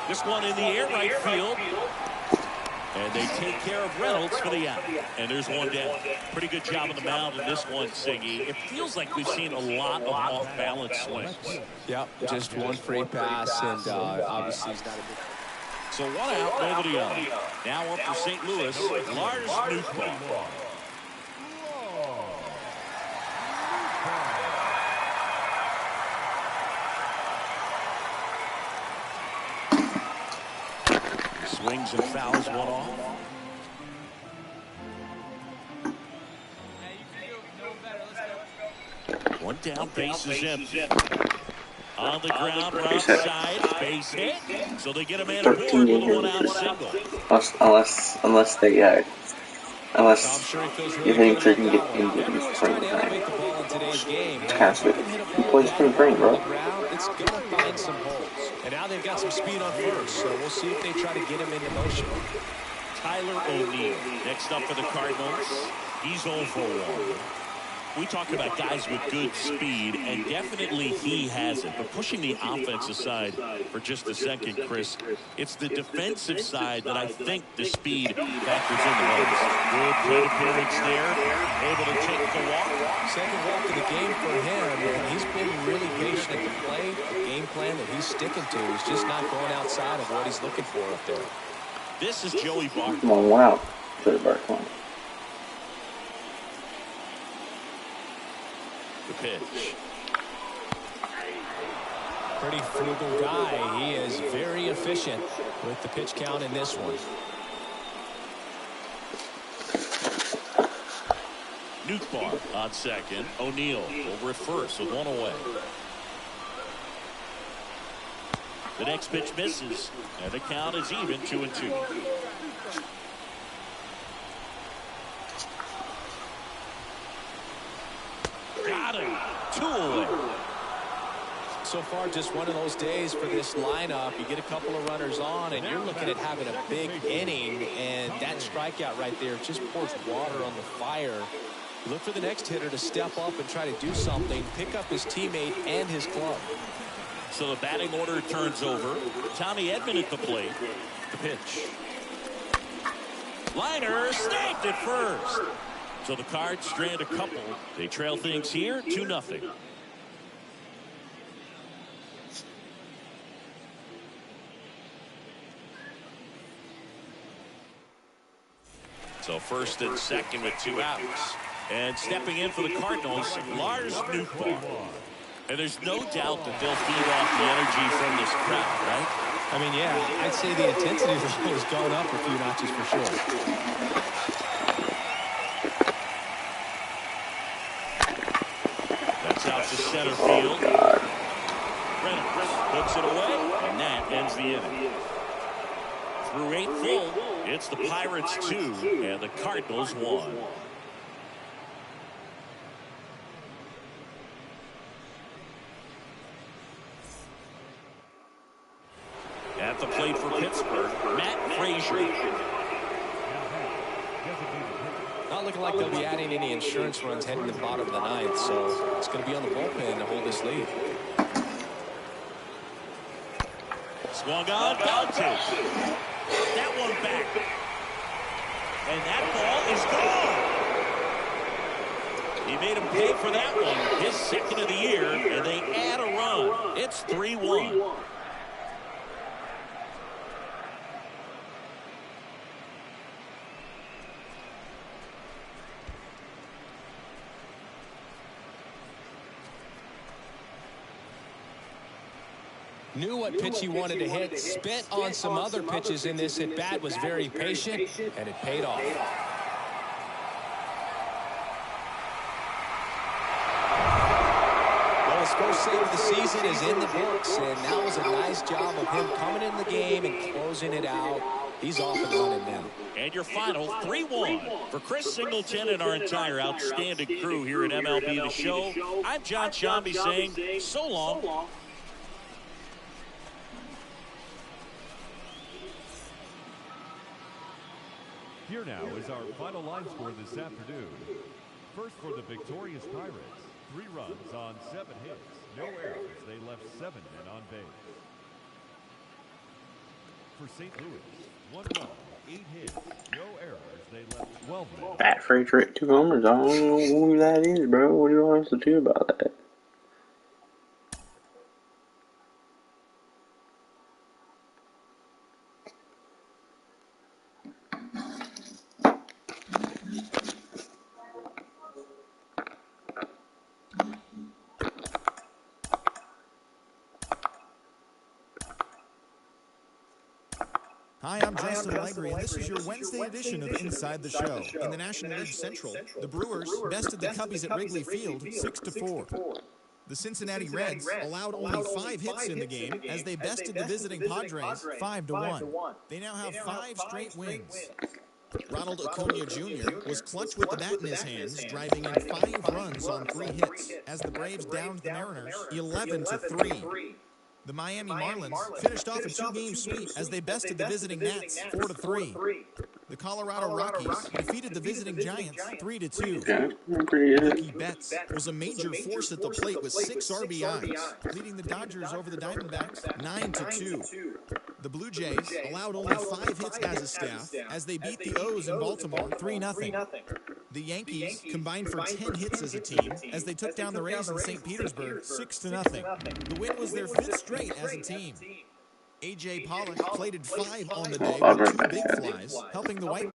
This one in the air right field. And they take care of Reynolds for the out. And there's 1 down. Pretty good job on the mound in this one, Siggy. It feels like we've seen a lot of off-balance swings. Yep, just 1 free pass, and obviously he's not a good. So 1 out, nobody on. Now up for St. Louis, Lars Nootbaar. Swings and fouls 1 off. One down, base is empty. On the ground, right side, base hit. So they get a man aboard with a 1-out single. Unless they unless I'm sure he feels really you're hitting good sure you can about get that one. injured in Everyone's spring trying to time. elevate the ball in today's game. It's kind of sweet. He plays spring brain, bro. It's going to find some holes. And now they've got some speed on first, so we'll see if they try to get him into motion. Tyler O'Neill, next up for the Cardinals. He's 0 for 1. We talk about guys with good speed, and definitely he has it. But pushing the offense aside for just a second, Chris, it's the defensive side that I think the speed factors in the most. Good plate appearance there. Able to take the walk. Second walk of the game for him, and he's been really patient at the plate. The game plan that he's sticking to is just not going outside of what he's looking for up there. This is Joey Barton. Come on, 1 out. Joey Barton. The pitch. Pretty frugal guy. He is very efficient with the pitch count in this one. Nootbaar on second. O'Neill over at first with 1 away. The next pitch misses, and the count is even 2-2. Got him. 2 away. So far, just one of those days for this lineup. You get a couple of runners on, and you're looking at having a big inning, and that strikeout right there just pours water on the fire. You look for the next hitter to step up and try to do something, pick up his teammate and his glove. So the batting order turns over. Tommy Edman at the plate. The pitch. Liner staked at first. So the Cards strand a couple. They trail things here 2-0. So first and second with 2 outs. And stepping in for the Cardinals, Lars Nootbaar. And there's no doubt that they'll feed off the energy from this crowd, right? I mean, yeah, I'd say the intensity level has gone up a few notches for sure. That's out to center field. Reynolds puts it away, and that ends the inning. Through 8 full, it's the Pirates 2 and the Cardinals 1. At the plate for Pittsburgh, Matt Frazier. Not looking like they'll be adding any insurance runs heading to the bottom of the ninth, so it's going to be on the bullpen to hold this lead. Swung on, belted. That one back. And that ball is gone. He made him pay for that one, his second of the year, and they add a run. It's 3-1. Knew what pitch he wanted to hit, spent on some other pitches in this at bat, was very patient, and it paid off. Well, his first save of the season is in the books, and that was a nice job of him coming in the game and closing it out. He's off and running now. And your final 3-1 for Chris Singleton and our entire outstanding crew here at MLB The Show. I'm John Shambi saying so long. Here now is our final line score this afternoon. First for the victorious Pirates, 3 runs on 7 hits, no errors. They left 7 men on base. For St. Louis, 1 run, 8 hits, no errors. They left 12 men. Matt Frazier at 2 homers. I don't know who that is, bro. What do you want us to do about that? Hi, I'm Justin Allegri, and this is your Wednesday edition of Inside the Show. In the National League Central, the Brewers bested the Cubbies at Wrigley Field 6-4. The Cincinnati Reds allowed only 5 hits in the game as they bested the visiting Padres 5-1. They now have 5 straight wins. Ronald Acuna Jr. was clutch with the bat in his hands, driving in 5 runs on 3 hits as the Braves downed the Mariners 11-3. The Miami Marlins finished off a 2-game sweep as they bested the visiting Nats 4-3. The Colorado Rockies defeated the visiting Giants 3-2. Mookie Betts was a major force at the plate with 6 RBIs, leading the Dodgers over the Diamondbacks 9-2. The Blue Jays allowed only 5 hits as a staff as they beat the O's in Baltimore 3-0. The Yankees combined for 10 hits as a team as they took down the Rays in St. Petersburg 6-0. The win was their 5th straight as a team. A.J. Pollock plated 5 on the day with 2 big flies, helping the White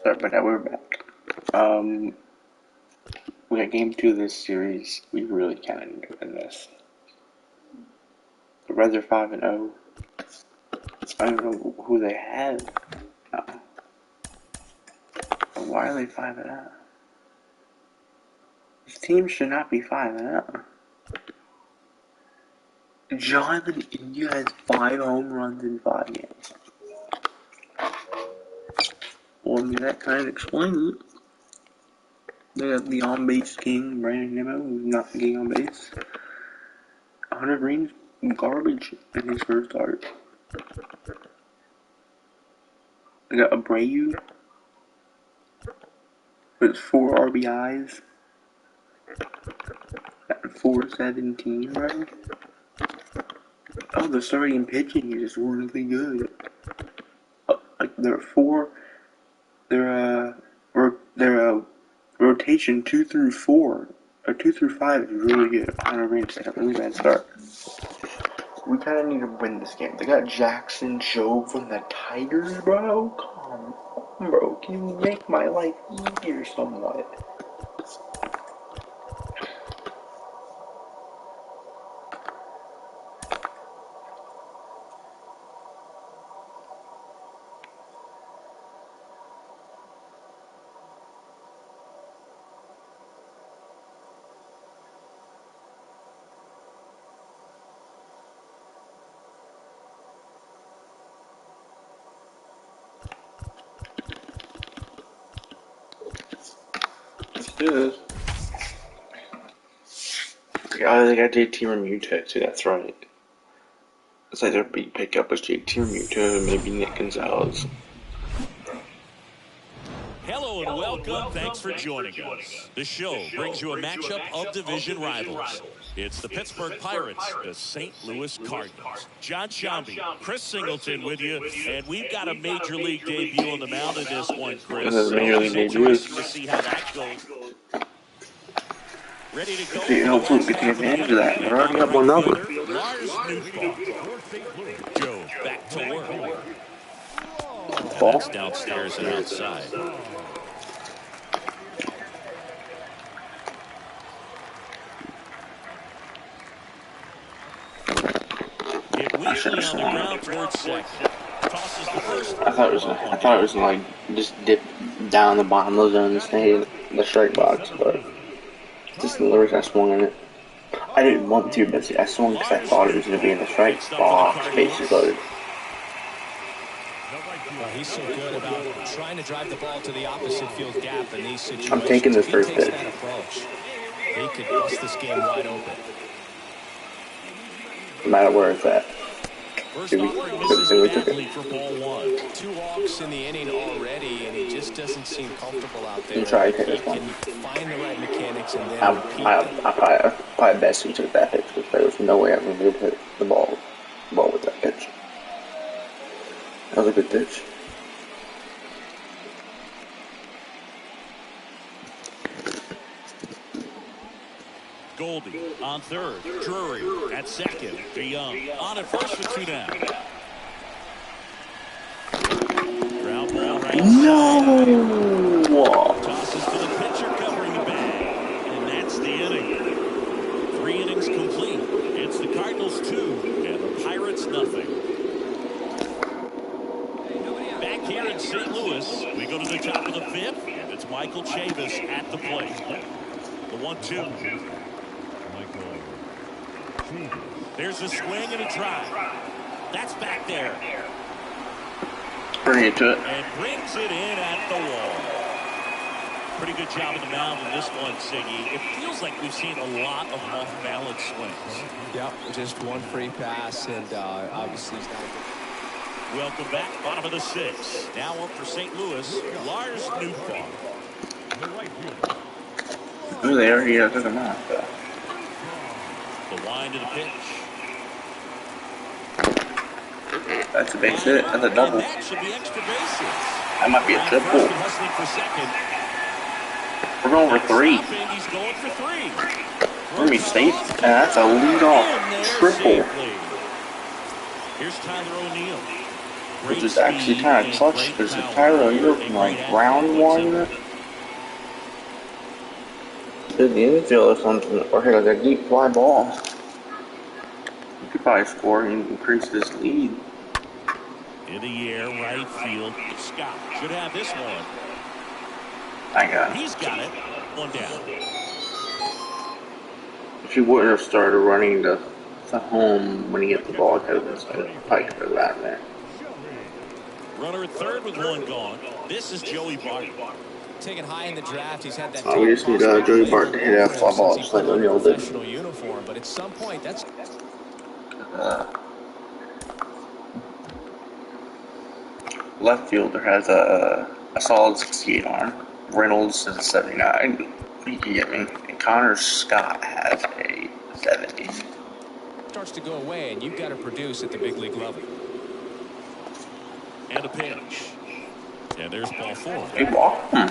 Sorry about that, we're back. We got game 2 of this series. We really kind of need to win this. The Reds are 5-0. I don't know who they have. Why are they 5-0? This team should not be 5-0. Jonathan India has 5 home runs in 5 games. Well, I mean, that kind of explains it. They have the on-base king, Brandon Nimmo, who's not getting on base. Hunter Green's garbage in his first start. They got Abreu with 4 RBIs at 417, bro. Oh, the starting pitching is really good. Like their rotation 2 through 4 or 2 through 5 is really good. Hunter Green's had a really bad start. We kind of need to win this game. They got Jackson Joe from the Tigers, bro. Come on, bro. Can you make my life easier somewhat? Let's do this. Yeah, they got JT Remuta too, that's right. It's like their big pickup was JT Remuta, maybe Nick Gonzalez. Hello and welcome. Thanks for joining us. The show brings you a matchup of division rivals. It's the Pittsburgh Pirates, the St. Louis Cardinals. John Shambi, Chris Singleton with you, and we've got a major league debut on the mound in this one, Chris. This is a major league debut. Interesting to see how that goes. Ready to go. Hopefully we can take advantage of that. We're already up 1-0. Lars Nootbaar. Joe back to work. Ball. That's downstairs and outside. I should have swung it. I thought it was like just dip down the bottom of the zone and stay in the strike box, but just the lures I swung in it. I didn't want to, but I swung because I thought it was going to be in the strike box, bases loaded. Well, he's so good about trying to drive the ball to the opposite field gap in these situations. I'm taking this first pitch. That approach, he could bust this game wide open. No matter where it's at. First offering misses badly for ball 1. 2 walks in the inning already, and he just doesn't seem comfortable out there. You try to hit he this one. can find the right mechanics and then I probably best he took that pitch because there was no way I was going to be able to hit the ball with that pitch. That was a good pitch. Goldie on third. Drury at second. DeYoung on at first with 2 down. Ground ball right No! Tosses to the pitcher covering the bag. And that's the inning. 3 innings complete. It's the Cardinals 2 and the Pirates nothing. Back here in St. Louis, we go to the top of the 5th, and it's Michael Chavis at the plate. The 1-2. There's a swing and a drive. That's back there. Bring it to it. And brings it in at the wall. Pretty good job of the mound in this one, Siggy. It feels like we've seen a lot of off-balance swings. Yep, just one free pass, and obviously he's not. Welcome back, bottom of the 6th. Now up for St. Louis, Lars Nootbaar. Ooh, they already took him out. The wind of the pitch. That's a base hit. That's a double. That should be extra bases. That might be a triple. Hustling for second. We're going for 3. He's going for 3. We're going to be safe. And that's a lead-off triple. Here's Tyler O'Neill. which Great is actually speed kind of and clutch great because the power. Tyler Hero A from great like athlete, round quite one simply. to the infield or something, or hit like a deep fly ball. You could probably score and increase this lead. In the air, right field. Scott should have this one. I got He's it. got it. One down. If he wouldn't have started running to home when he hit the ball, it could have been so Pike could have gotten there. Runner at third with one gone. This is Joey Bart. Taken high in the draft, he's had that We top just need prospect Joey label Bart to hit that over fly him since ball he just put like on a O'Neal did. professional uniform. But at some point, that's Left fielder has a solid 68 arm. Reynolds is a 79. You can get me. And Connor Scott has a 70. starts to go away, and you've got to produce at the big league level. And a pitch. And there's ball four. He walked him.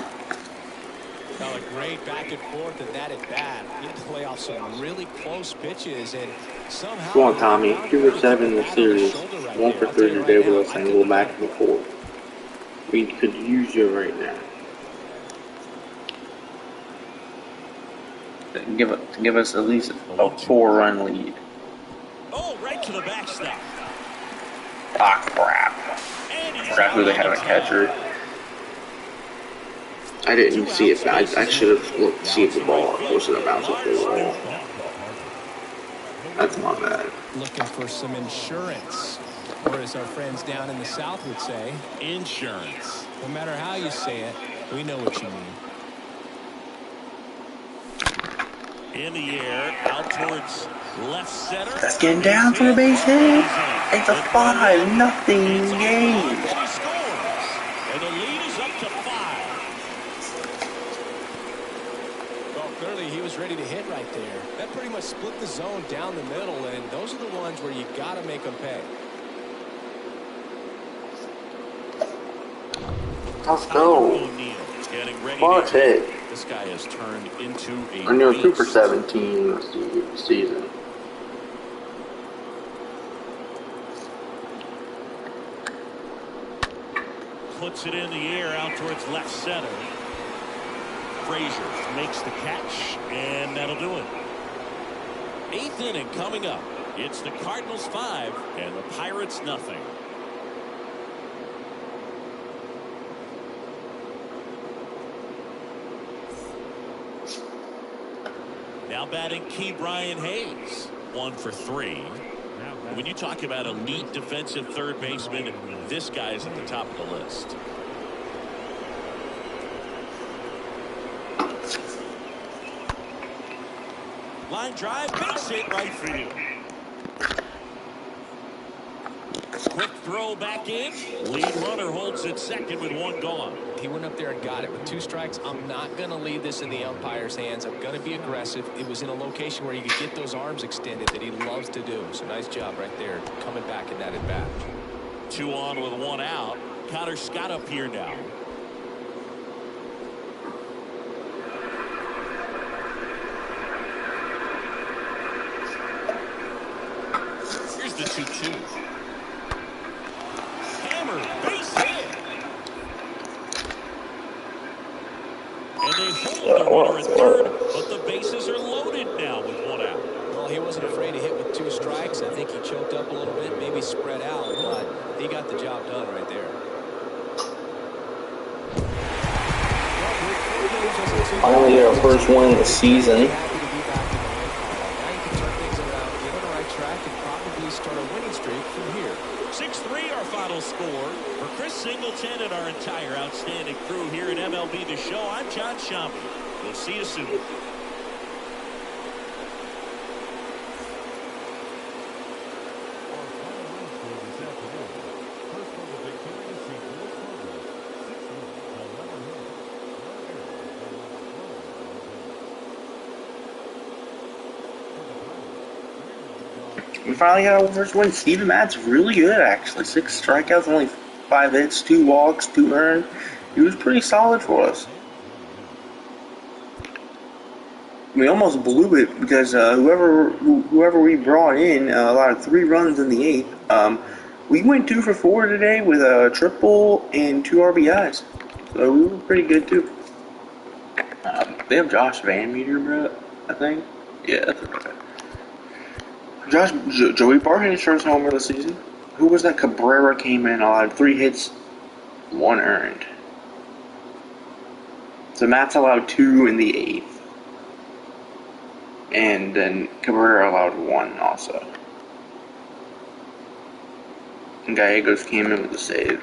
Now a great back and forth and that at bat. He had to play off some really close pitches, and somehow Come on, Tommy. 2 for 7 in the series. Right 1 for 3 today with us, and go back to the 4. We could use you right now. Give us at least a 4-run lead. Oh, right to the backstop. Ah, crap. I forgot who they had a catcher. I didn't see it. I should have looked to see if the ball was going to bounce off the wall. That's my bad. Looking for some insurance, or as our friends down in the South would say, Insurance. no matter how you say it, we know what you mean. In the air, out towards left center. That's getting down for a base hit. It's a 5-0 game. He scores. And the lead is up to 5. Well, clearly he was ready to hit right there. That pretty much split the zone down the middle, and those are the ones where you got to make them pay. Let's go. Watch it. This guy has turned into a O'Neal 2 for 17 this season. Puts it in the air out towards left center. Frazier makes the catch, and that'll do it. 8th inning coming up. It's the Cardinals 5 and the Pirates nothing. Now batting key Brian Hayes. 1 for 3. When you talk about elite defensive third baseman, this guy is at the top of the list. Line drive, base hit, right field. Quick throw back in. Lead runner holds it second with 1 gone. He went up there and got it with 2 strikes. I'm not going to leave this in the umpire's hands. I'm going to be aggressive. It was in a location where you could get those arms extended that he loves to do. So nice job right there, coming back in that at bat. 2 on with 1 out. Connor Scott up here now. Here's the 2-2. Hammer, base hit. And they hold the runner at third, but the bases are loaded now with 1 out. Well, he wasn't afraid to hit with 2 strikes. I think he choked up a little bit, maybe spread out, but he got the job done right there. Finally get our first win of the season. Happy to be back in the win column. Now you can turn things around, get on the right track, and probably start a winning streak from here. 6-3 our final score. For Chris Singleton and our entire outstanding crew here at MLB The Show, I'm John Schaumburg. We'll see you soon. We finally got our first win. Steven Matt's really good, actually. 6 strikeouts, only 5 hits, 2 walks, 2 earned. He was pretty solid for us. We almost blew it because whoever we brought in allowed 3 runs in the 8th. We went 2 for 4 today with a triple and 2 RBIs. So we were pretty good too. They have Josh Van Meter, bro, I think. Yeah, that's right. Joey Barr hit his first homer of the season. Who was that? Cabrera came in, allowed 3 hits, 1 earned. So Matt's allowed 2 in the 8th. And then Cabrera allowed 1 also. And Gallegos came in with a save.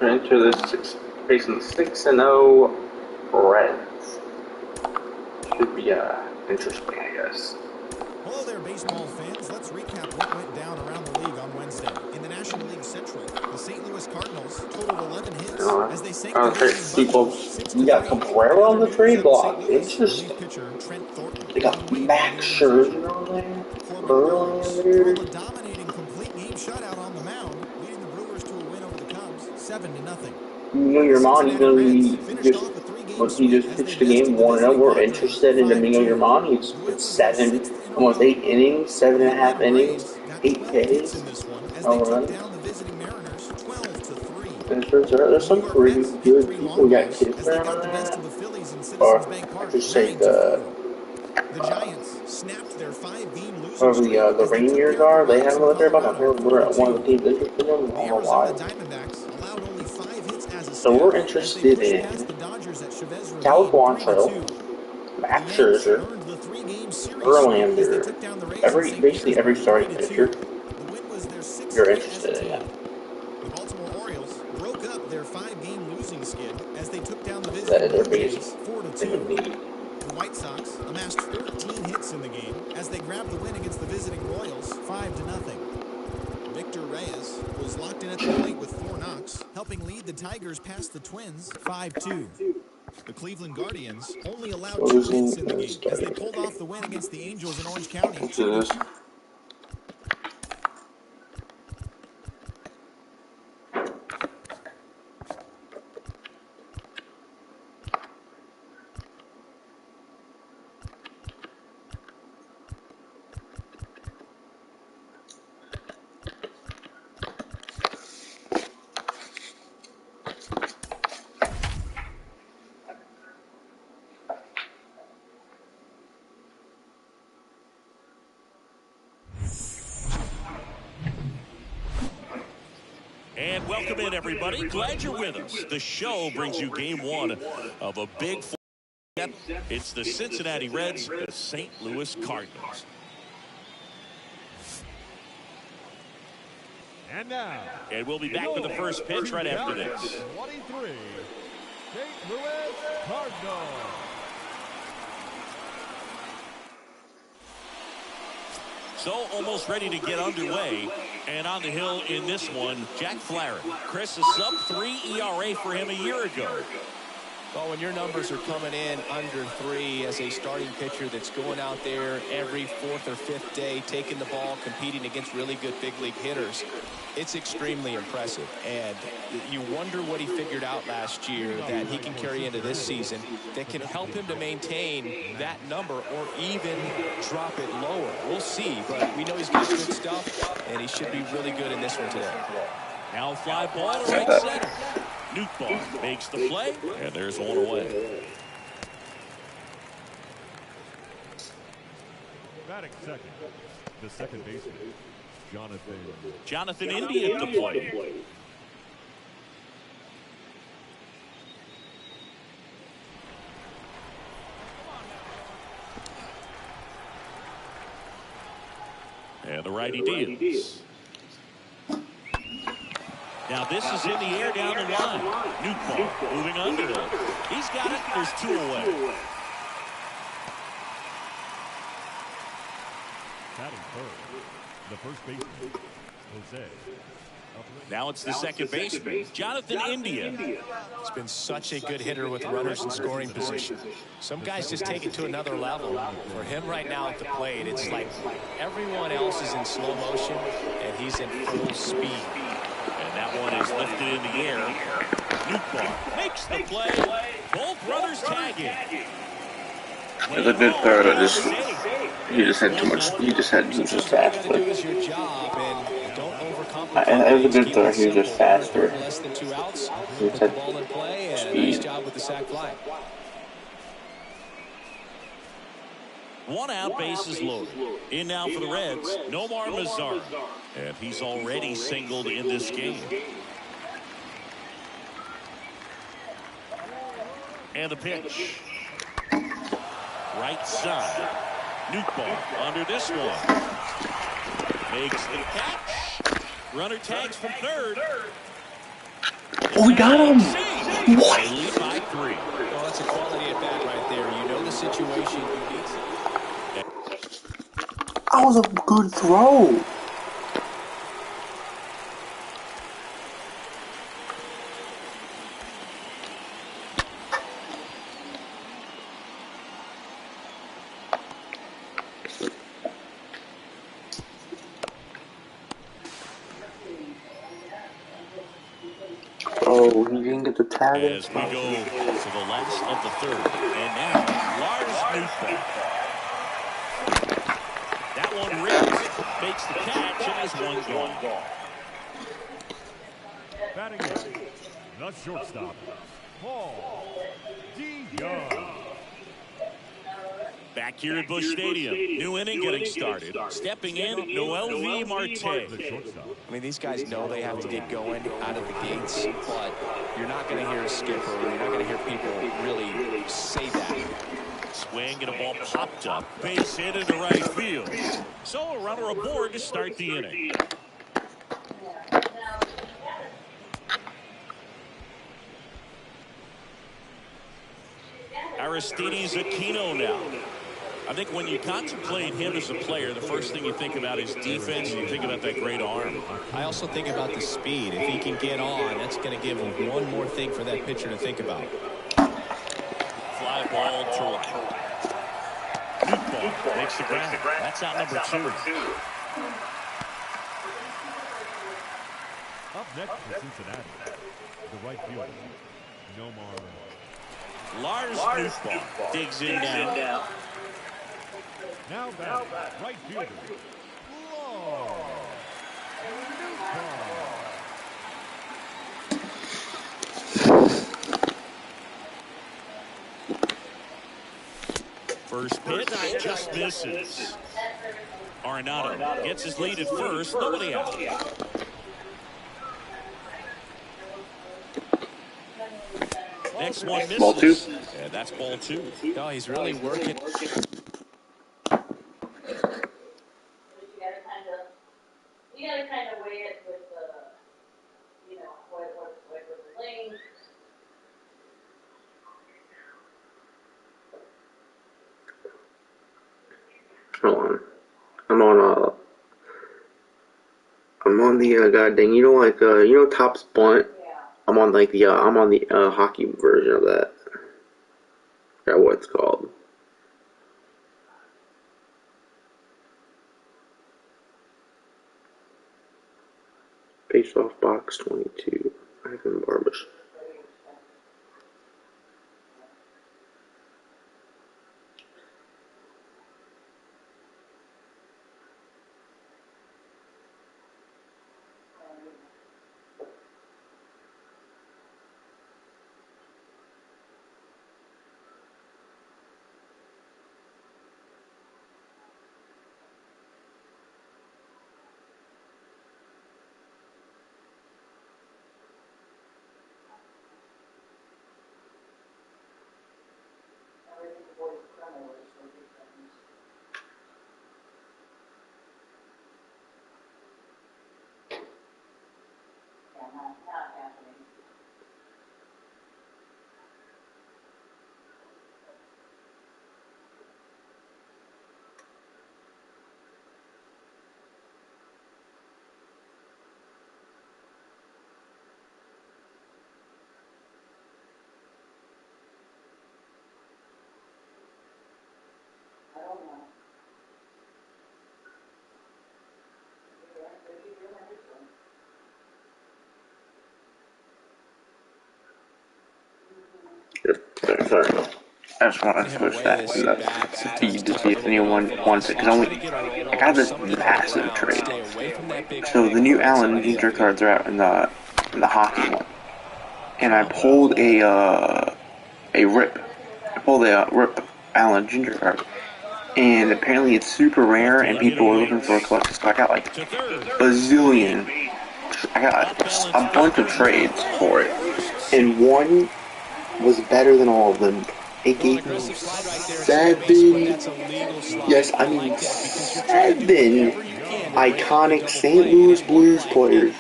Enter this facing 6-0 Reds. Should be interesting, I guess. Hello there, baseball fans. Let's recap what went down around the league on Wednesday. In the National League Central, the St. Louis Cardinals totaled 11 hits as they sank the visiting Bucks We got 6-3. Cabrera on the trade block. St. Louis, Interesting. relief pitcher Trent Thornton They gained got weight Max early in the season. Scherzer on there. Corbin Burns called a Verlander. dominating complete game shutout on the mound, leading the Brewers to a win over the Cubs 7-0. You know The your Yermani's Cincinnati gonna Reds be finished just off a 3-game when he sweep just as they pitched the game bested the 1-0. visiting We're Padres interested in Domingo 5-2. Yermani. He's The win pitched was their 7, 6th in a almost row. 8 innings, seven The and a half Atlanta innings, Braves got 8 12 hits Ks, in this one as no they took runs. down the visiting Mariners 12-3. And there's The New some York pretty Mets hit good 3 people. long We got balls as they Kisner got on the best that, of the Phillies in Citizens or Bank I Park should say 9-4. The Giants snapped their 5-game losing whoever streak the as they took Rangers care of the are. They Rocks haven't in let their about. I Colorado heard we're at one of 4-2. the teams interested in them. I The don't know Arizona why. Diamondbacks allowed only 5 hits as a So we're staff as they interested pushed in past the Dodgers at Chavez Cal Ravine Quantrill, 3-2. The Max Yanks Scherzer, earned the 3-game series sweep as they Verlander, took down the Rays in St. basically every Petersburg starting 3-2. pitcher The win was their 6th you're straight as a interested in. team. The Baltimore Orioles broke up their 5-game losing skid as they took down the That visiting is their Blue base Jays thing 4-2. of need. The White Sox amassed 14 hits in the game as they grabbed the win against the visiting Royals 5-0. Victor Reyes was locked in at the plate with 4 knocks, helping lead the Tigers past the Twins 5-2. The Cleveland Guardians only allowed 2 hits in the game as they pulled off the win against the Angels in Orange County 2-2. And welcome in, everybody. Glad you're with us. The show brings you game 1 of a big It's the Cincinnati Reds, the St. Louis Cardinals. And now, And we'll be back with the first pitch right after this. 23, St. Louis Cardinals. So almost ready to get underway. And on the hill in this one, Jack Flaherty. Chris, a sub-3 ERA for him a year ago. Well, when your numbers are coming in under 3 as a starting pitcher that's going out there every 4th or 5th day, taking the ball, competing against really good big league hitters, it's extremely impressive. And you wonder what he figured out last year that he can carry into this season that can help him to maintain that number or even drop it lower. We'll see, but we know he's got good stuff, and he should be really good in this one today. Now fly ball to right center. Nootbaar makes the play, and there's one away. Batting second, the second baseman, Jonathan India at the plate. And the righty deals. Now this is in the air down the line. Nootbaar moving under it. He's got it. There's 2 away. batting third, the first baseman, Jose. Now it's the second baseman, Jonathan India. He's been such a good hitter with runners in scoring position. Some guys just take it to another level. For him right now at the plate, it's like everyone else is in slow motion, and he's in full speed. And that one is lifted in the air. Nootbaar makes the play. Both runners tagging. As a good third, he just had too much. He was just faster. As a good third, he was just faster. He just had speed. One out, bases loaded. In now for the Reds, Nomar Mazara. And he's already singled in this game. And the pitch. Right side. Nootbaar under this one. Makes the catch. Runner tags from third. Oh, we got him! What? They lead by 3. Well, that's a quality at bat right there. You know the situation. You need That was a good throw. Oh, he didn't get the tag. As we go to the last of the third. And now, Lars Nootbaar. That one rips, makes the catch, and is one gone. Batting eighth, the shortstop, Paul D. Young. Back here at Busch Stadium, new inning getting started. Stepping in, Noel V. Marte. I mean, these guys know they have to get going out of the gates, but you're not going to hear a skipper, you're not going to hear people really say that. Swing and a ball popped up. Base hit into right field. So a runner aboard to start the inning. Aristides Aquino now. I think when you contemplate him as a player, the first thing you think about is defense, and you think about that great arm. I also think about the speed. If he can get on, that's going to give him one more thing for that pitcher to think about. Fly ball to right. Nootbaar makes the grab. That's out number 2. Up next for Cincinnati, the right fielder, Nomar. Lars Nootbaar digs in now. Now back, right fielder, Lars Nootbaar. First pitch just misses. Arenado gets his lead at first. Nobody out. Next one Ball two. misses. And that's ball two. No, he's really working. You gotta kind of weigh it with the, what the lane. Hold on. I'm on the god dang, like Top's Bunt. Yeah. I'm on the hockey version of that. I forgot what it's called. Face off box 22. Ivan Barbish. Not happening. I don't know. Sorry. I just want to push that in the feed to see if anyone wants it, because I got this massive trade. So the new Allen Ginger cards are out in the hockey one, and I pulled a rip. I pulled a rip Allen Ginger card, and apparently it's super rare, and people are looking for a collection. So I got like a zillion. I got a bunch of trades for it, and one was better than all of them. It gave me 7, yes, I mean 7 iconic St. Louis Blues players,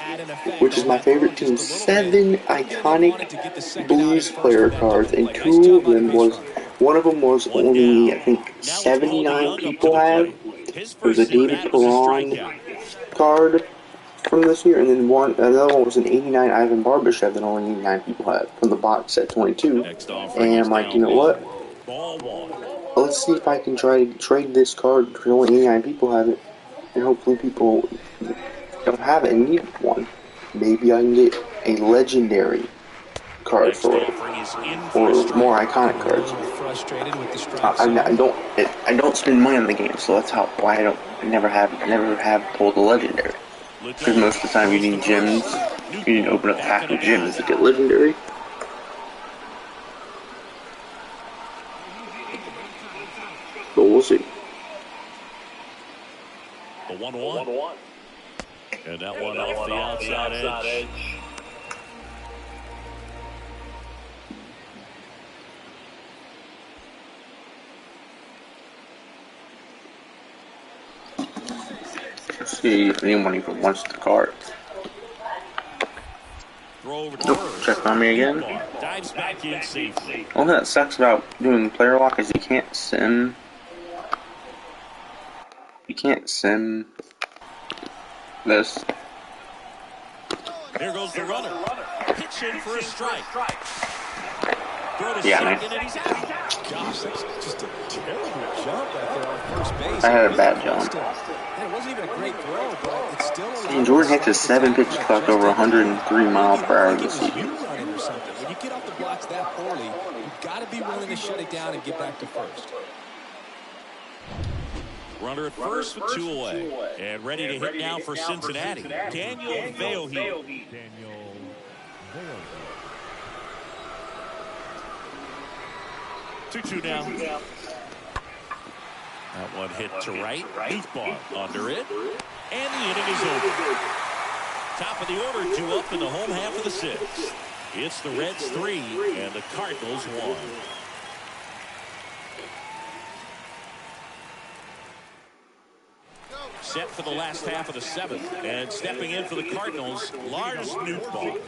which is my favorite team. 7 iconic Blues player cards, and one of them was only, I think, 79 people have. It was a David Perron card from this year, and then another one was an 89 Ivan Barbashev that only 89 people had from the box set 22. And I'm like, you know what? Let's see if I can try to trade this card because only 89 people have it, and hopefully people don't have it and need one. Maybe I can get a legendary card for it, or more iconic cards. I don't spend money on the game, so that's why I never have pulled a legendary. Because most of the time you need gems. You need to open up a pack of gems to get legendary. But we'll see. The 1-1. And that one off the outside edge. Let's see if anyone even wants the card. Nope, check on me again. Dives back in safely. One thing that sucks about doing player lock is you can't sim. You can't sim this. Here goes the runner. Pitch in for a strike. Throw to Yeah, man. second and he's out. Gosh, that's just a terrible jump right there on first base. I had a bad jump. And it wasn't even a great throw, but it's still a And Jordan Hicks' 7 pitch clock over 103 miles per hour this season. When you get off the blocks that poorly, you've got to be willing to shut it down and get back to first. Runner at first with 2 away. And ready to hit now for Cincinnati. Daniel Veohi. 2-2 now. That one hit to right. Nootbaar under it. And the inning is over. Top of the order, 2 up in the home half of the 6th. It's the Reds 3 and the Cardinals 1. Set for the last half of the 7th, and stepping in for the Cardinals, Lars Nootbaar.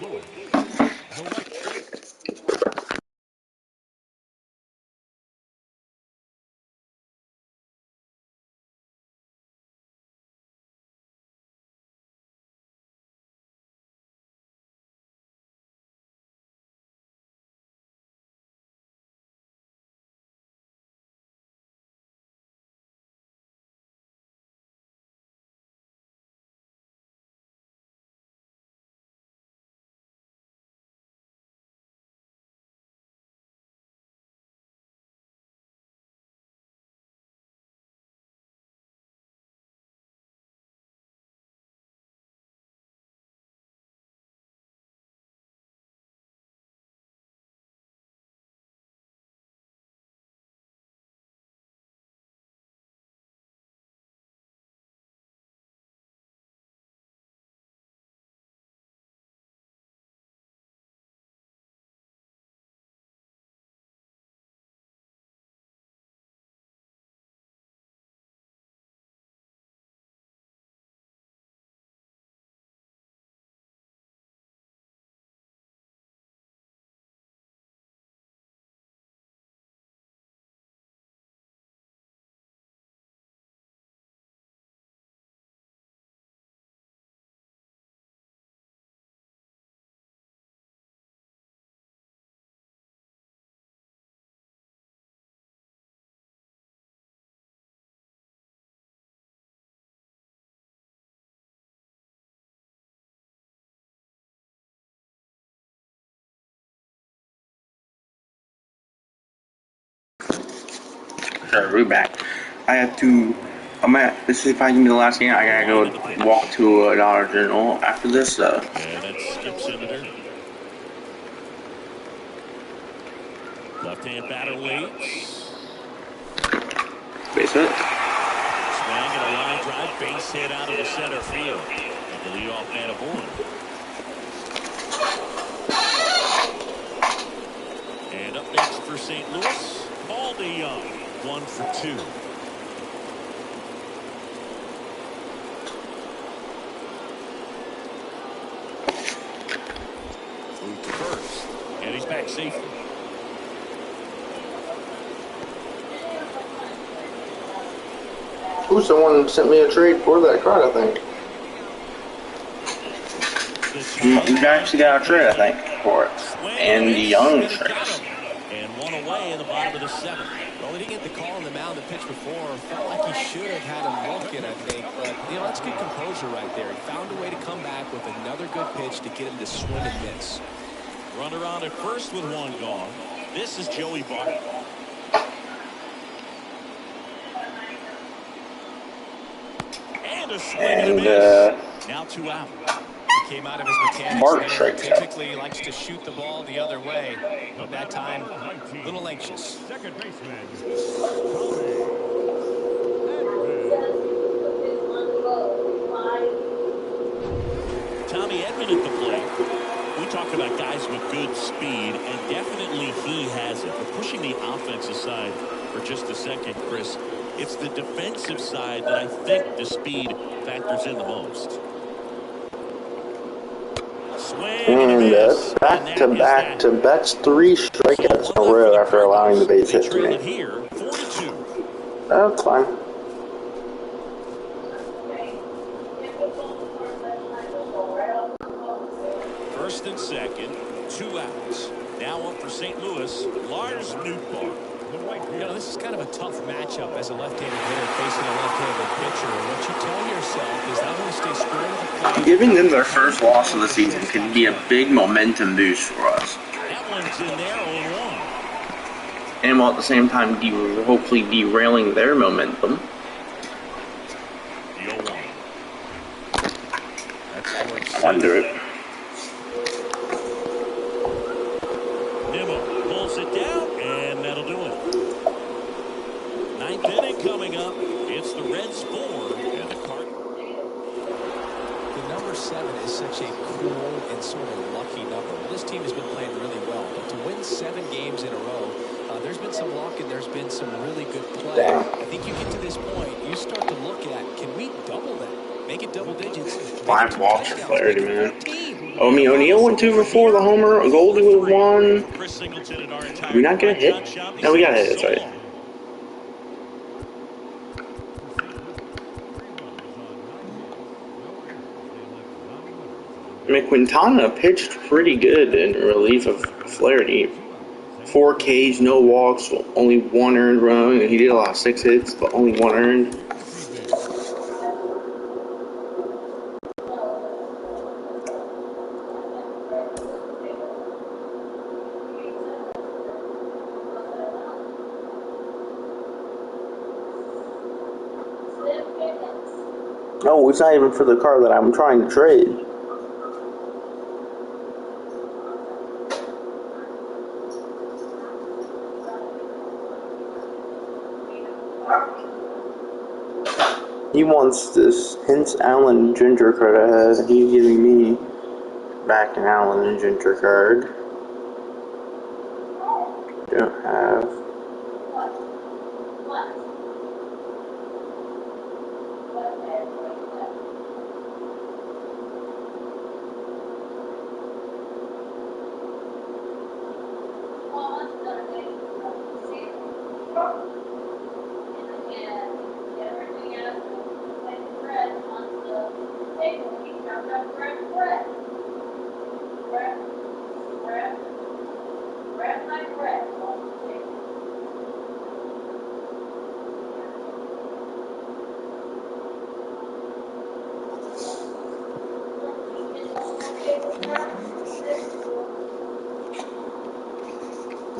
Sure, we're back. I have to. This is probably gonna be the last game. I gotta go walk to a Dollar General after this. And that skips into dirt. Left-hand batter waits. Base hit. Swing and a line drive, base hit out of the center field. And the leadoff man aboard. And up next for St. Louis, Paul DeYoung, 1 for 2. Move to first, and he's back safely. Ooh, someone sent me a trade for that card, I think. You actually got a trade, I think, for it. And the young trades. And one away in the bottom of the 7th. Well, he didn't get the call on the mound the pitch before. Felt like he should have had him look it, I think. But, that's good composure right there. He found a way to come back with another good pitch to get him to swing and miss. Runner on at first with one gone. This is Joey Bart. And a swing and a miss. Now 2 out. He came out of his mechanics there. Typically likes to shoot the ball the other way. But that time, a little anxious. Second baseman. Tommy Edman at the plate. We talk about guys with good speed, and definitely he has it. But pushing the offense aside for just a second, Chris, it's the defensive side that I think the speed factors in the most. And that's back to Betts 3 strikeouts in a row after allowing the base hit to me. That's fine. First and second, 2 outs. Now up for St. Louis, Lars Nootbaar. This is kind of a tough matchup as a left-handed hitter facing a left-handed pitcher. What you tell yourself is I'm going to stay square to the plate. Giving them their first loss of the season could be a big momentum boost for us. That one's in there, 0-1. And while at the same time hopefully derailing their momentum. The 0-1. That's I wonder it. Pulls it down, and that'll do it. 9th inning coming up. It's the Reds 4 and the Cardinals. The number 7 is such a cool and sort of lucky number. Well, this team has been playing really well, but to win 7 games in a row, there's been some luck and there's been some really good play. I think you get to this point, you start to look at, can we double that? Make it double digits. Make it 5 2 walks for touchdowns. Flaherty, Make it man. 14. Omi O'Neal went 2 for 4. The homer. Goldie with 1. Chris Singleton and our Did entire we not get a hit? John Schaub, No, we got a hit. so That's right. long. For St. Louis, 3 runs on 9 hits, no errors. They left 9 runners on I mean, Quintana pitched pretty good in relief of Flaherty. 4 Ks, no walks, only 1 earned run. He did allow 6 hits, but only 1 earned. No, it's not even for the car that I'm trying to trade. He wants this Hints Allen Ginger card I had. He's giving me back an Allen and Ginger card. Don't have.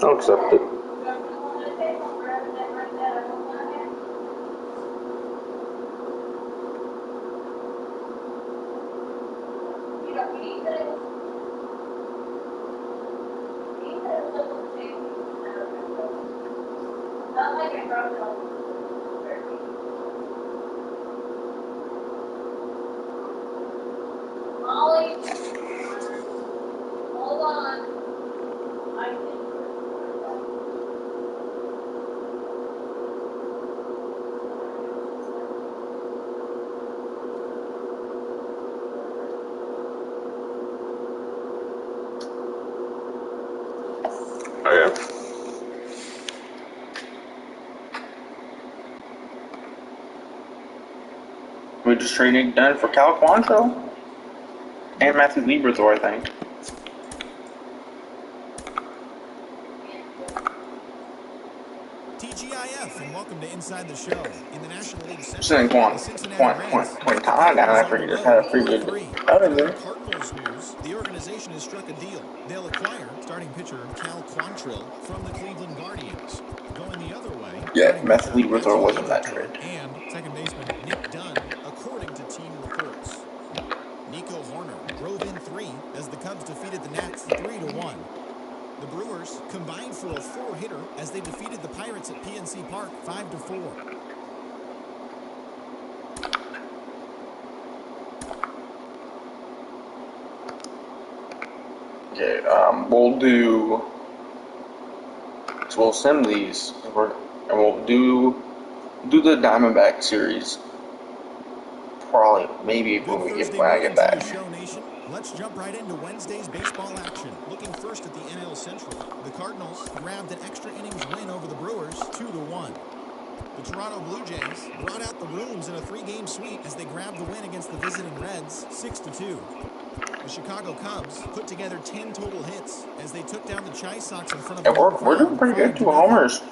I'll accept it. Molly, hold on. I can. Okay. We just trading done for Cal Quantrill and Matthew Liberatore, I think. TGIF, and welcome to Inside the Show. In the National League Sitting Central, the Cincinnati Reds beat the Quintana down Cardinals after on he the just had a road pretty good 4-3. outing And in there. the Cardinals news, the organization has struck a deal. They'll acquire starting pitcher Cal Quantrill from the Cleveland Guardians. Going the other way, Yeah, starting Matthew pitcher Liberatore Matthew wasn't that Liberatore trade. and second baseman Nick Dunn, according to team reports. Nico Horner drove in 3 as the Cubs defeated the Nats 3-1. The Brewers combined for a 4-hitter as they defeated the Pirates at PNC Park 5-4. Okay, we'll do. So we'll sim these, and we'll do the Diamondback series. Probably, maybe Good when Thursday I morning get to you, back. Show Nation. Let's jump right into Wednesday's baseball action. Looking first at the NL Central, the Cardinals grabbed an extra innings win over the Brewers 2-1. The Toronto Blue Jays brought out the rooms in a 3-game sweep as they grabbed the win against the visiting Reds 6-2. The Chicago Cubs put together 10 total hits as they took down the Chi Sox in front of Yeah, the home we're doing crowd pretty good. 2 5-0. homers.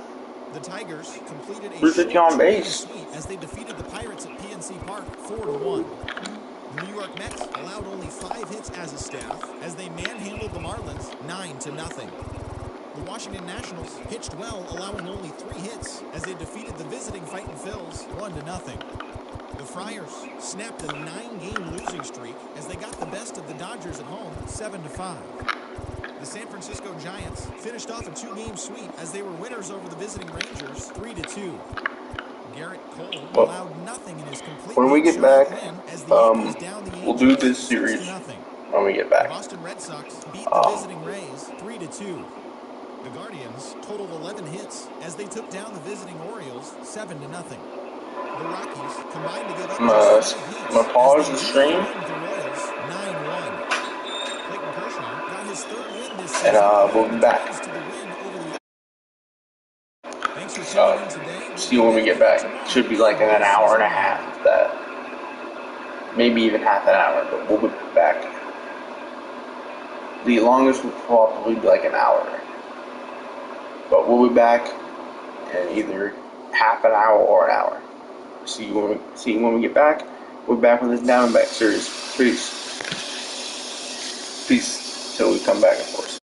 The Tigers completed a 350 short on 2-game base. sweep as they defeated the Pirates at PNC Park 4-1. The New York Mets allowed only 5 hits as a staff as they manhandled the Marlins 9-0. The Washington Nationals pitched well, allowing only 3 hits as they defeated the visiting Fightin' Phils 1-0. The Friars snapped a 9-game losing streak as they got the best of the Dodgers at home 7-5. The San Francisco Giants finished off a 2-game sweep as they were winners over the visiting Rangers 3-2. Garrett Cole But allowed nothing in his when completely we get shutout back, win as the Yankees down the we'll do Angels this 6 series to nothing. when we get The back. Boston Red Sox beat the visiting Rays 3-2. The Guardians totaled 11 hits as they took down the visiting Orioles 7 to nothing. The Rockies combined to give up just 5 I'm hits gonna as pause they the blew the stream, lead with the Royals 9-1. Clayton Kershaw got his 3rd win this and season, we'll leading be the back. Twins to the win over the. Thanks for tuning in today. We'll See be you when we back get here back. Should tomorrow be like in in an hour and a mid-season mode. half, if that. Maybe even half an hour, but we'll be back. The longest will probably be like an hour. But we'll be back in either half an hour or an hour. See you when we get back. We're back with this Diamondback series. Peace. Peace till we come back, of course.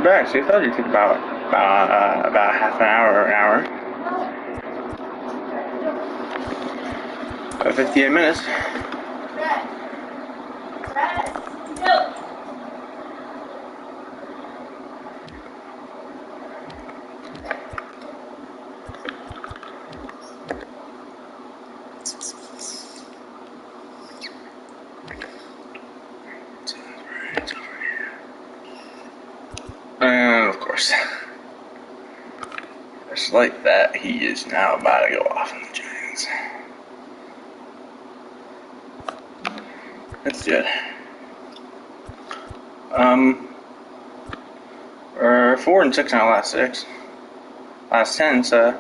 back. So I thought it'd take about half an hour or an hour. About 58 minutes. And of course, just like that, he is now about to go off on the Giants. That's good. We're 4-6 in our last 6. Last 10, so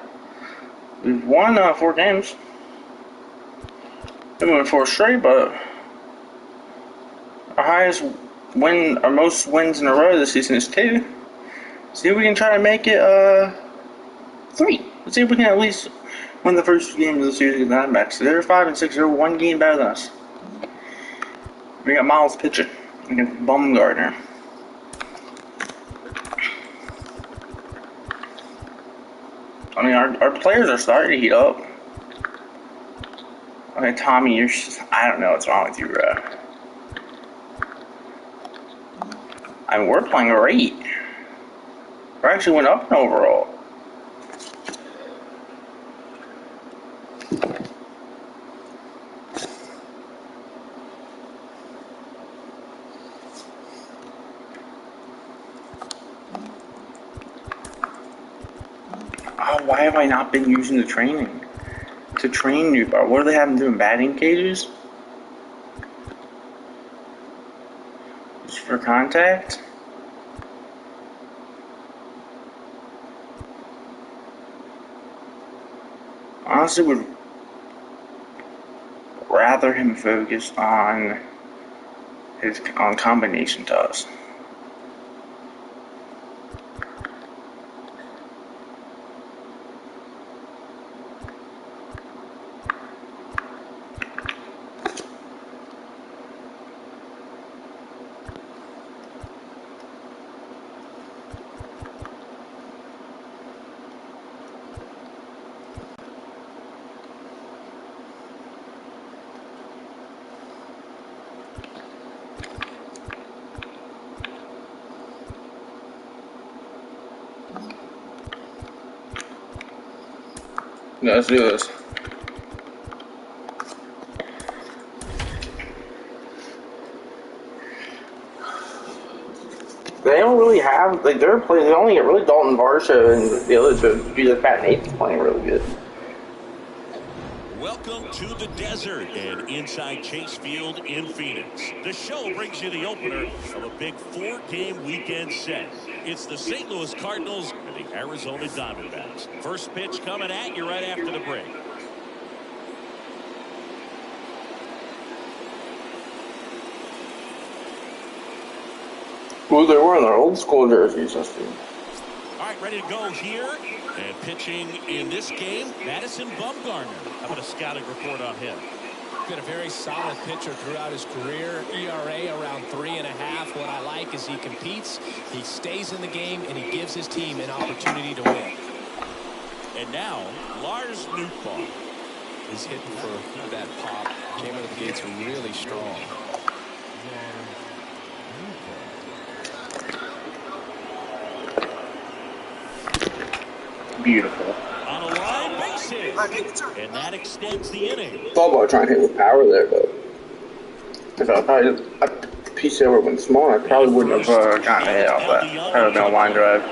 we've won 4 games. We've won 4 straight, but our most wins in a row this season is 2. See if we can try to make it 3. Let's see if we can at least win the first game of the season against the Diamondbacks. They're 5-6. They're 1 game better than us. We got Miles pitching against Bumgarner. I mean, our players are starting to heat up. Okay, Tommy, I don't know what's wrong with you, bro. I mean, we're playing great. We actually went up in overall. Oh, why have I not been using the training? To train Nootbaar. What do they have them doing? Batting cages? Just for contact? Honestly, would rather him focus on combination toss. Yeah, let's do this. They don't really have, like, their play. They only get really Dalton Varsho and the other two. The Pat Nathan's playing really good. Welcome to the desert and inside Chase Field in Phoenix. The show brings you the opener of a big 4-game weekend set. It's the St. Louis Cardinals and the Arizona Diamondbacks. First pitch coming at you right after the break. Well, they were in their old school jerseys, I see. All right, ready to go here. And pitching in this game, Madison Bumgarner. How about a scouting report on him? Been a very solid pitcher throughout his career. ERA around 3.5. What I like is he competes, he stays in the game, and he gives his team an opportunity to win. And now, Lars Nootbaar. He's hitting for that pop. Came out of the gates really strong. Beautiful. On a line base hit. And that extends the inning. Thought about trying to hit with power there, but if I probably a piece over went small, I probably wouldn't have gotten a hit off that. Probably been a line drive.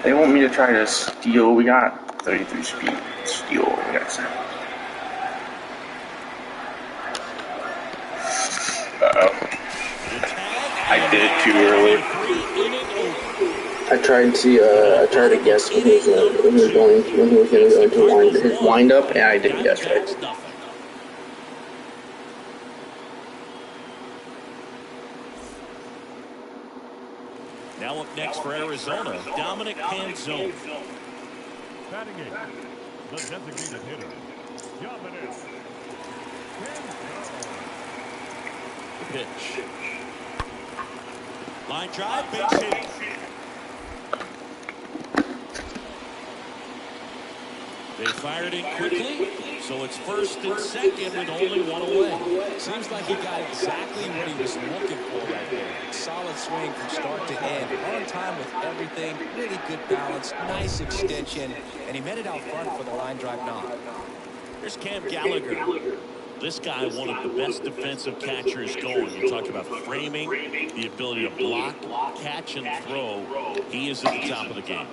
They want me to try to steal. We got 33 speed. Steal. We got 7. Uh-oh. I did it too early. I tried to guess when he was going to go into his wind up, and I didn't guess right. Now up next for Arizona, Dominic Panzone. Batting eight, the designated hitter, Dominic Panzone. The pitch. Line drive, base hit. They fired it quickly, so it's first and second with only one away. Seems like he got exactly what he was looking for right there. Solid swing from start to end. On time with everything. Really good balance. Nice extension. And he met it out front for the line drive knock. Here's Cam Gallagher. This guy, one of the best defensive catchers going. You talk about framing, the ability to block, catch, and throw. He is at the top of the game.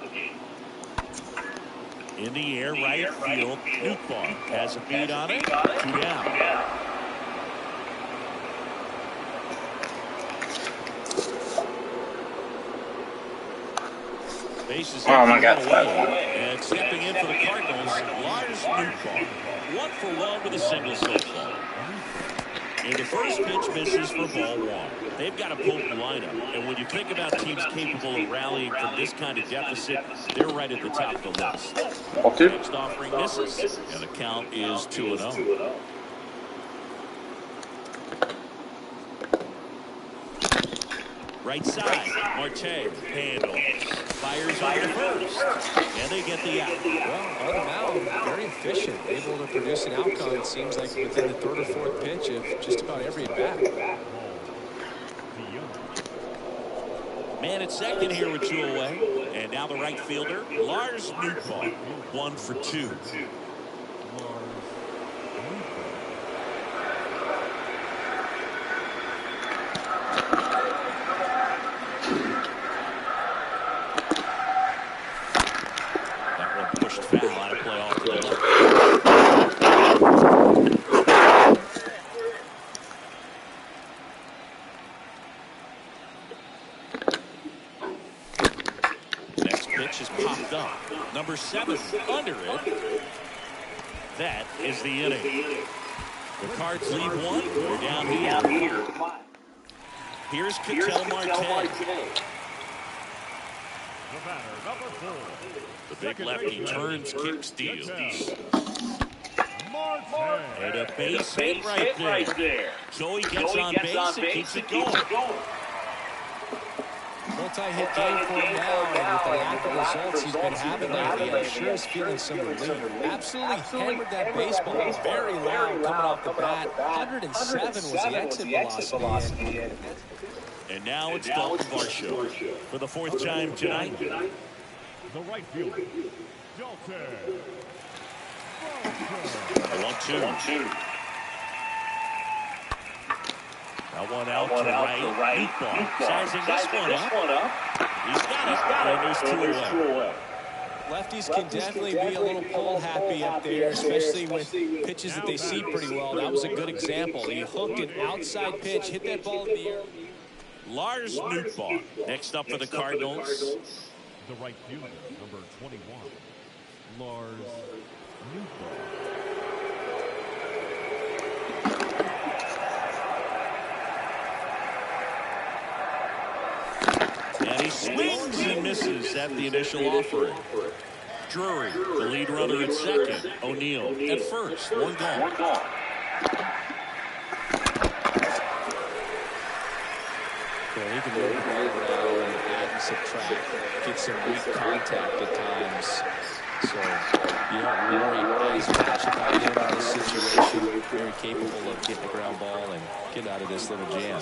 In the air, right field. Nootbaar has a beat on it. 2 down. Bases Oh my God! and stepping in for the Cardinals, Lars Nootbaar. 1 for 1 with a single so far. And the first pitch misses for ball 1. They've got a potent lineup, and when you think about teams capable of rallying from this kind of deficit, they're right at the top of the list. Next offering misses, and the count is 2-0. Right side, Marte handles. Fires over to first. And they get the out. Well, on the mound, very efficient. Able to produce an outcome, it seems like, within the third or fourth pitch of just about every at-bat. Man at second here with 2 away. And now the right fielder, Lars Nootbaar. 1 for 2. Number 7 under it. That is the inning. The Cards lead 1. They're down here. Here's Ketel Marte. The big lefty turns, kicks, steals. And a base hit right there. Joey gets on base and keeps it going. Multi-hit game for him now, and with the lack of results he's been having lately, I'm sure he's feeling some relief. Absolutely hammered that baseball. Very loud coming off the bat. 107 was the exit velocity. And now it's Dalton Varsho for the 4th time tonight. The right fielder, Dalton. 1-2. That one out to right. Nootbaar sizing this one up. He's got it. And there's 2 away. Lefties can definitely be a little pull happy up there, especially with pitches that they see pretty well. That was a good example. He hooked an outside pitch, hit that ball in the air. Lars Nootbaar next up for the Cardinals. The right fielder, number 21, Lars Nootbaar. And he swings and misses at the initial offering. Drury, the lead runner at second. O'Neill at first. 1 gone. Yeah, he can move the ball around and add and subtract, get some weak contact at times. So you don't worry as much about him in this situation. Very capable of getting the ground ball and getting out of this little jam.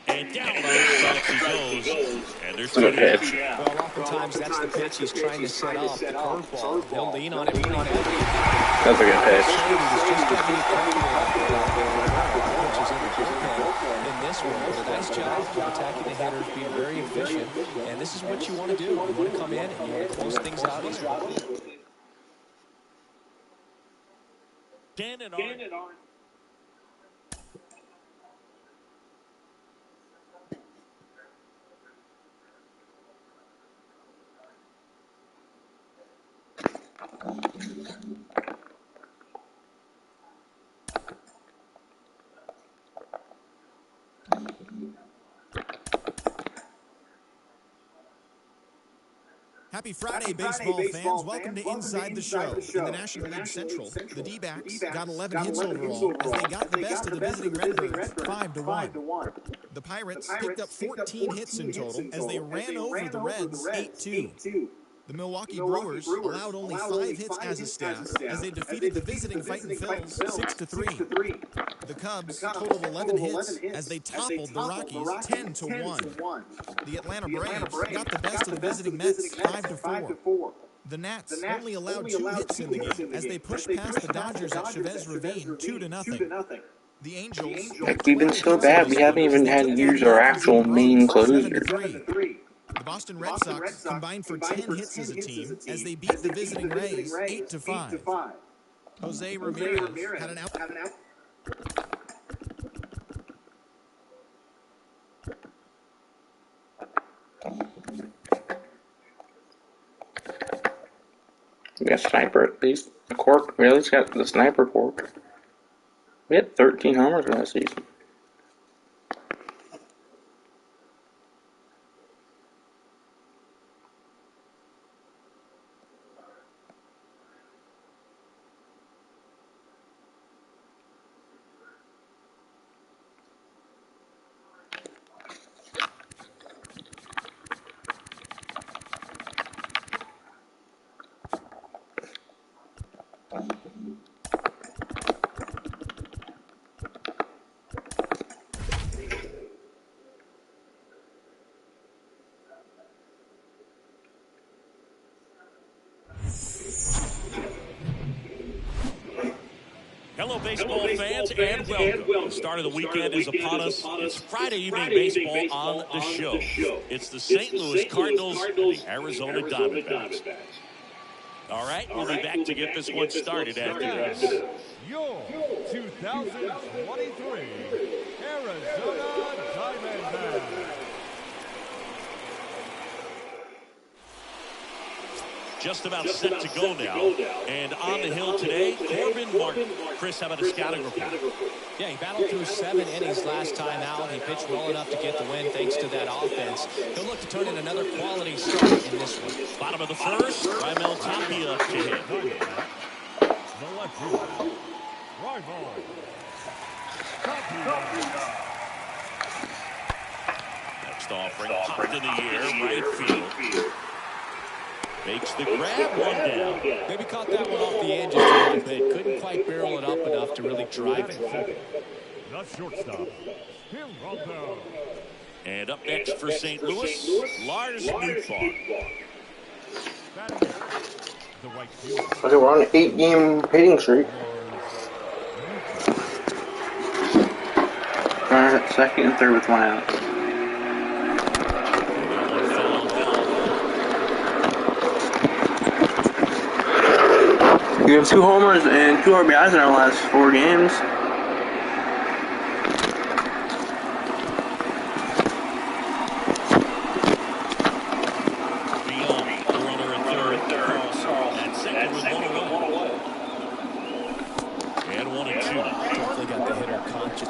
And down on strikes he goes. And there's 2 pitch. Well, oftentimes that's the pitch he's trying to set up, the curveball. He'll lean on it pretty heavy. That's a good pitch. In this one, did a nice job of attacking the hitters, being very efficient. And this is what you want to do. You want to come in and you want to close things out as well. Dan and Art. Happy Friday, baseball fans. Welcome to Inside the Show. In the National League Central, the D-backs got 11 hits overall as they got the best of the visiting Redbirds, 5-1. The Pirates picked up 14 hits in total as they ran over the Reds 8-2. The Milwaukee Brewers allowed only 5 hits as a staff as they defeated the visiting Fightin' Phils 6-3. The Cubs totaled 11 hits as they toppled the Rockies 10-1. The Atlanta Braves got the best of the visiting Mets 5-4. The Nats only allowed 2 hits in the game as they pushed past the Dodgers at Chavez Ravine 2-0. The Angels Like, had we've been 12 so hits in bad, this we game haven't as even they had took to down use the our Yankees actual in the main Bronx closer. 7-3. The Boston Red Sox combined for 10 hits as a team as they beat the visiting Rays 8-5. Jose Ramirez had an out. We got sniper at least. The cork. We at least got the sniper cork. We had 13 homers last season. Hello, baseball fans, and welcome. The start of the weekend is upon us. It's Friday evening baseball on the show. It's the St. Louis Cardinals and the Arizona Diamondbacks. All right, we'll be back to get this one started after this. Your 2023 Arizona Diamondbacks. Just about set to go now. And on the hill today, Corbin Martin. Chris, how about a scouting report? Yeah, he battled through 7 innings last time out. He pitched well enough to get the win thanks to that offense. He'll look to turn in another quality start in this one. Bottom of the first, Raimel Tapia to hit. The left fielder, Raimel Tapia. Next offering, popped in the air, right field. Makes the grab, one down. Maybe caught that one off the edge just a little bit. Couldn't quite barrel it up enough to really drive it. The shortstop, Nootbaar. And up next for St. Louis, Lars Nootbaar. The right fielder. Okay, we're on an 8-game hitting streak. Runners at second and third with 1 out. We have 2 homers and 2 RBIs in our last 4 games. Beyond the runner at third, Carlson at second with 1 away. And 1-2. Definitely got the hitter conscious.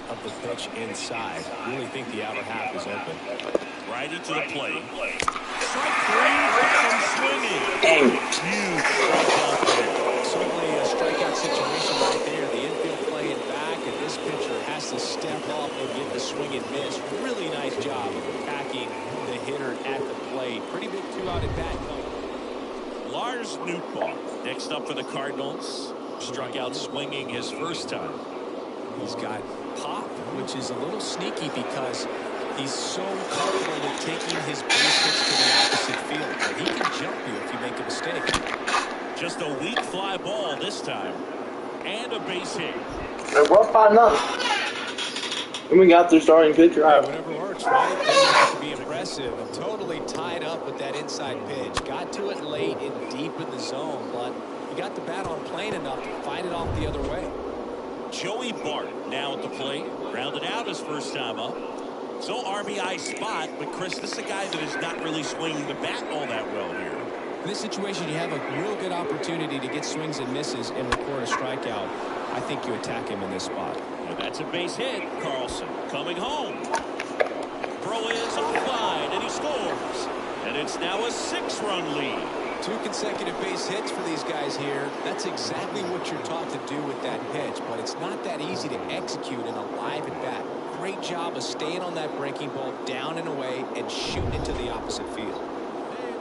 Of the pitch inside. Really think the outer half is open. Right into the plate. Strike 3, gets him swinging. Dang. Huge strikeout there. Certainly a strikeout situation right there. The infield playing back, and this pitcher has to step up and get the swing and miss. Really nice job of attacking the hitter at the plate. Pretty big 2-out at bat. Lars Nootbaar. Next up for the Cardinals. Struck out swinging his first time. He's got pop, which is a little sneaky because he's so comfortable with taking his base hits to the opposite field. But he can jump you if you make a mistake. Just a weak fly ball this time. And a base hit. And we're 5-0. And we got their starting pitcher Hey, out. whatever works, right? Doesn't have to be impressive. Totally tied up with that inside pitch. Got to it late and deep in the zone, but he got the bat on plane enough to fight it off the other way. Joey Bart now at the plate. Grounded out his first time up. So RBI spot, but Chris, this is a guy that is not really swinging the bat all that well here. In this situation, you have a real good opportunity to get swings and misses and record a strikeout. I think you attack him in this spot. And that's a base hit. Carlson coming home. Throw is offline, and he scores. And it's now a 6-run lead. 2 consecutive base hits for these guys here. That's exactly what you're taught to do with that pitch, but it's not that easy to execute in a live at bat. Great job of staying on that breaking ball down and away and shooting into the opposite field.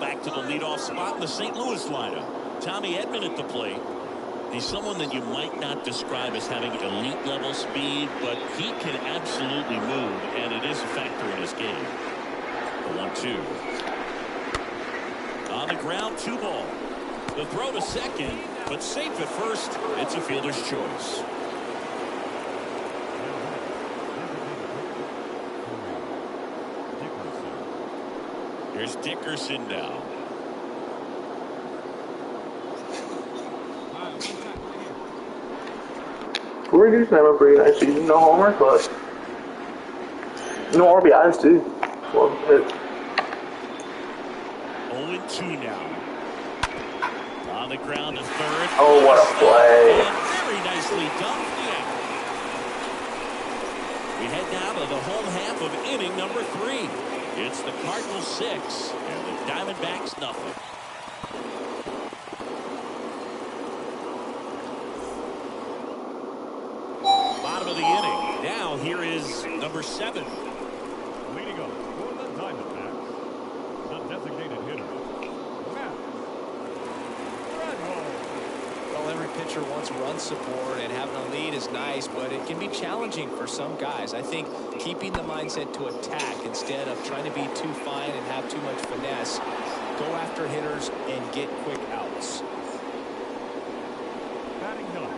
Back to the leadoff spot in the St. Louis lineup. Tommy Edman at the plate. He's someone that you might not describe as having elite level speed, but he can absolutely move, and it is a factor in his game. The 1-2. On the ground, 2 ball. The throw to second, but safe at first. It's a fielder's choice. Here's Dickerson now. Corey Deuce have a pretty nice season. No homers, but no RBIs too. Well, 0-2 now. On the ground to third. oh, what a play. And very nicely done for the angle. We head now to the home half of inning number 3. It's the Cardinals 6 and the Diamondbacks nothing. Bottom of the inning. Now here is number 7. Leading up for the Diamondbacks, the designated hitter, Matt Bradwell. Well, every pitcher wants run support, and having a lead is nice, but it can be challenging for some guys. I think keeping the mindset to attack instead of trying to be too fine and have too much finesse, go after hitters and get quick outs. Batting 9,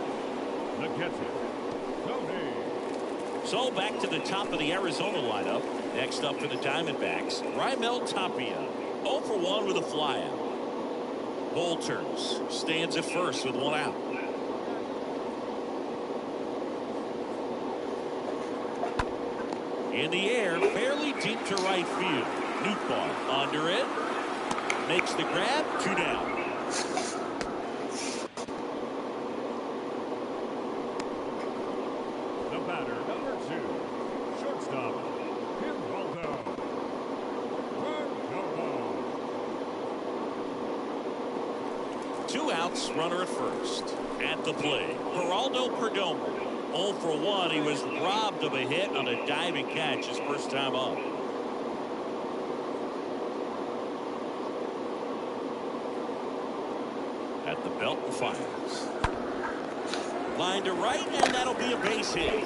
the catcher, Tony. So back to the top of the Arizona lineup. Next up for the Diamondbacks, Raimel Tapia. 0 for 1 with a flyout. Bull turns. Stands at first with 1 out. In the air, fairly deep to right field. Nootbaar under it. Makes the grab. 2 down. The batter, number 2, shortstop, Geraldo Perdomo. 2 outs, runner at first. At the plate, Geraldo Perdomo. 0 for 1. He was robbed of a hit on a diving catch his first time up. At the belt and fires. Line to right, and that'll be a base hit.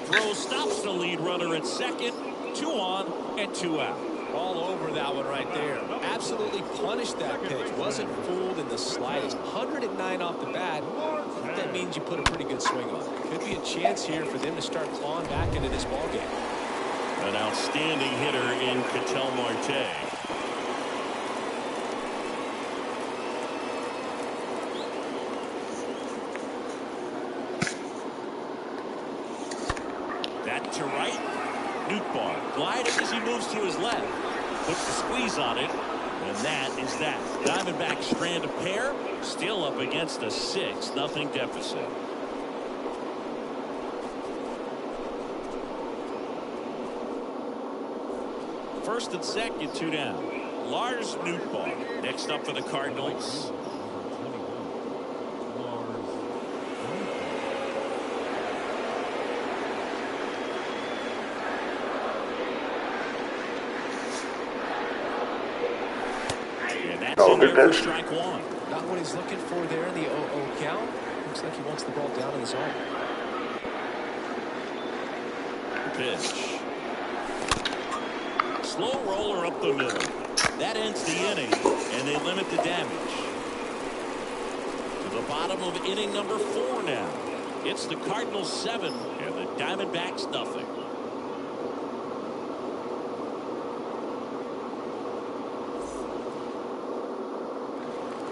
Throw stops the lead runner at second. 2 on and 2 out. All over that one right there. Absolutely punished that pitch. Wasn't fooled in the slightest. 109 off the bat. I think that means you put a pretty good swing on it. Could be a chance here for them to start clawing back into this ballgame. An outstanding hitter in Ketel Marte. That to right. Nootbaar gliding as he moves to his left. Puts the squeeze on it. And that is that. Diamondbacks strand a pair. Still up against a 6-0 deficit. First and second, 2 down. Lars Nootbaar. Next up for the Cardinals. That's in there for strike one. Not what he's looking for there in the 0-0 count. Looks like he wants the ball down in the zone. Pitch. Slow roller up the middle. That ends the inning, and they limit the damage. To the bottom of inning number 4 now. It's the Cardinals 7 and the Diamondbacks nothing.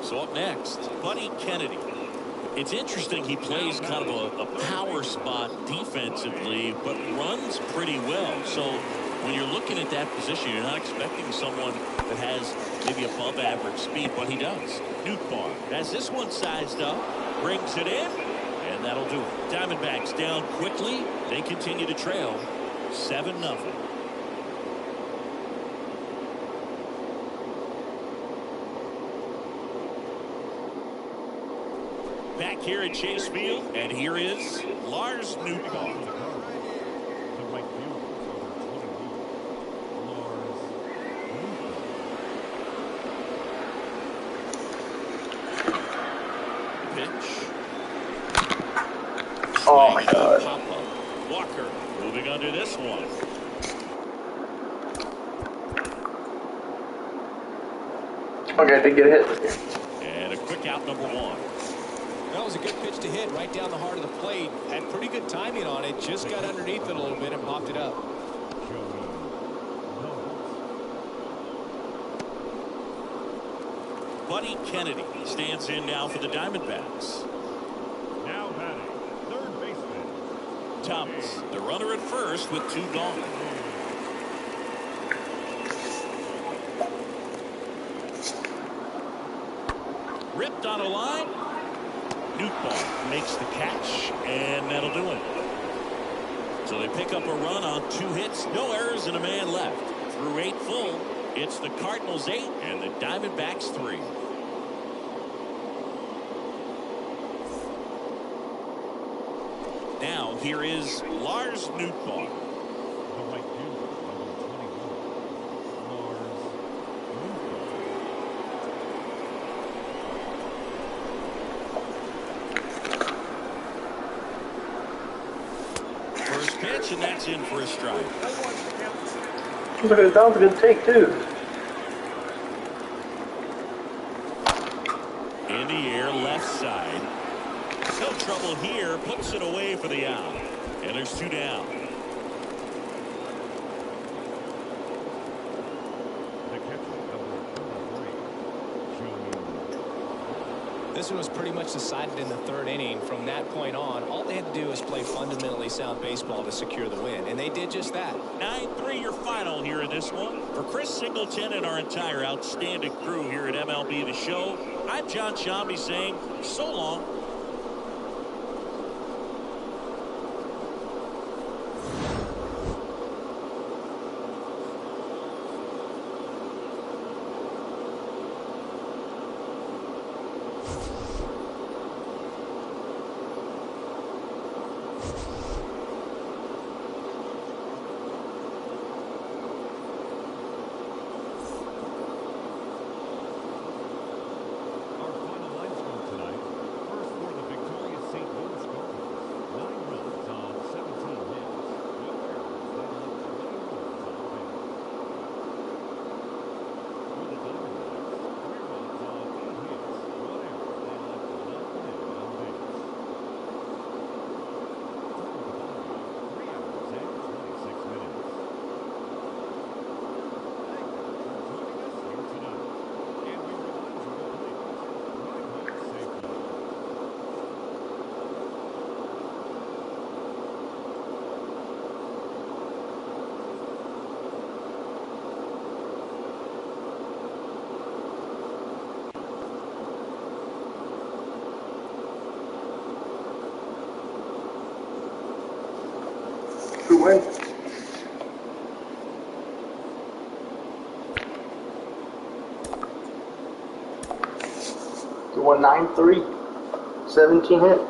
So up next, Buddy Kennedy. It's interesting he plays kind of a power spot defensively, but runs pretty well. So when you're looking at that position, you're not expecting someone that has maybe above average speed, but he does. Nootbaar has this one sized up, brings it in, and that'll do it. Diamondbacks down quickly. They continue to trail 7-0. Back here at Chase Field, and here is Lars Nootbaar. The right fielder, Lars. Pitch. Oh my God. Pop-up. Walker moving under this one. Okay, I did get a hit. And a quick out number 1. That was a good pitch to hit right down the heart of the plate. Had pretty good timing on it. Just got underneath it a little bit and popped it up. Buddy Kennedy stands in now for the Diamondbacks. Now batting, third baseman Thomas, the runner at first with 2 gone. Ripped on a line. Nootbaar makes the catch, and that'll do it. So they pick up a run on 2 hits, no errors, and a man left. Through 8 full, it's the Cardinals 8 and the Diamondbacks 3. Now here is Lars Nootbaar. The right fielder, number 21, Lars. First pitch, and that's in for a strike. That was a good take, too. In the air, left side. No trouble here. Puts it away for the out. And there's 2 down. The catcher, number 33, This one was pretty much decided in the 3rd inning. From that point on, all they had to do was play fundamentally sound baseball to secure the win, and they did just that. 9-3 your final here in this one. For Chris Singleton and our entire outstanding crew here at MLB The Show, I'm John Shambi saying so long. Our final line score tonight. First for the victorious St. Louis Cardinals. 9 runs on 17 hits. No errors. They left 20 runs on base. For the Diamondbacks, 3 runs on 8 hits. 1 error. They left 9 men on base. Total combined, 3 hours and 26 minutes. Thank you for joining us here tonight. And we remind you to please ride home safely. Who wins? You won 9-3, 17 hit.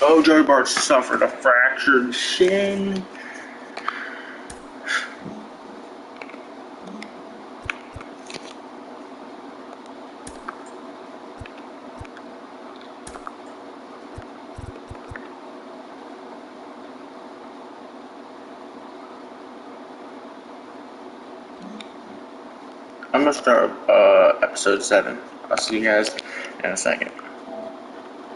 Oh, Joey Bart suffered a fractured shin. I'm gonna start episode 7. I'll see you guys in a second.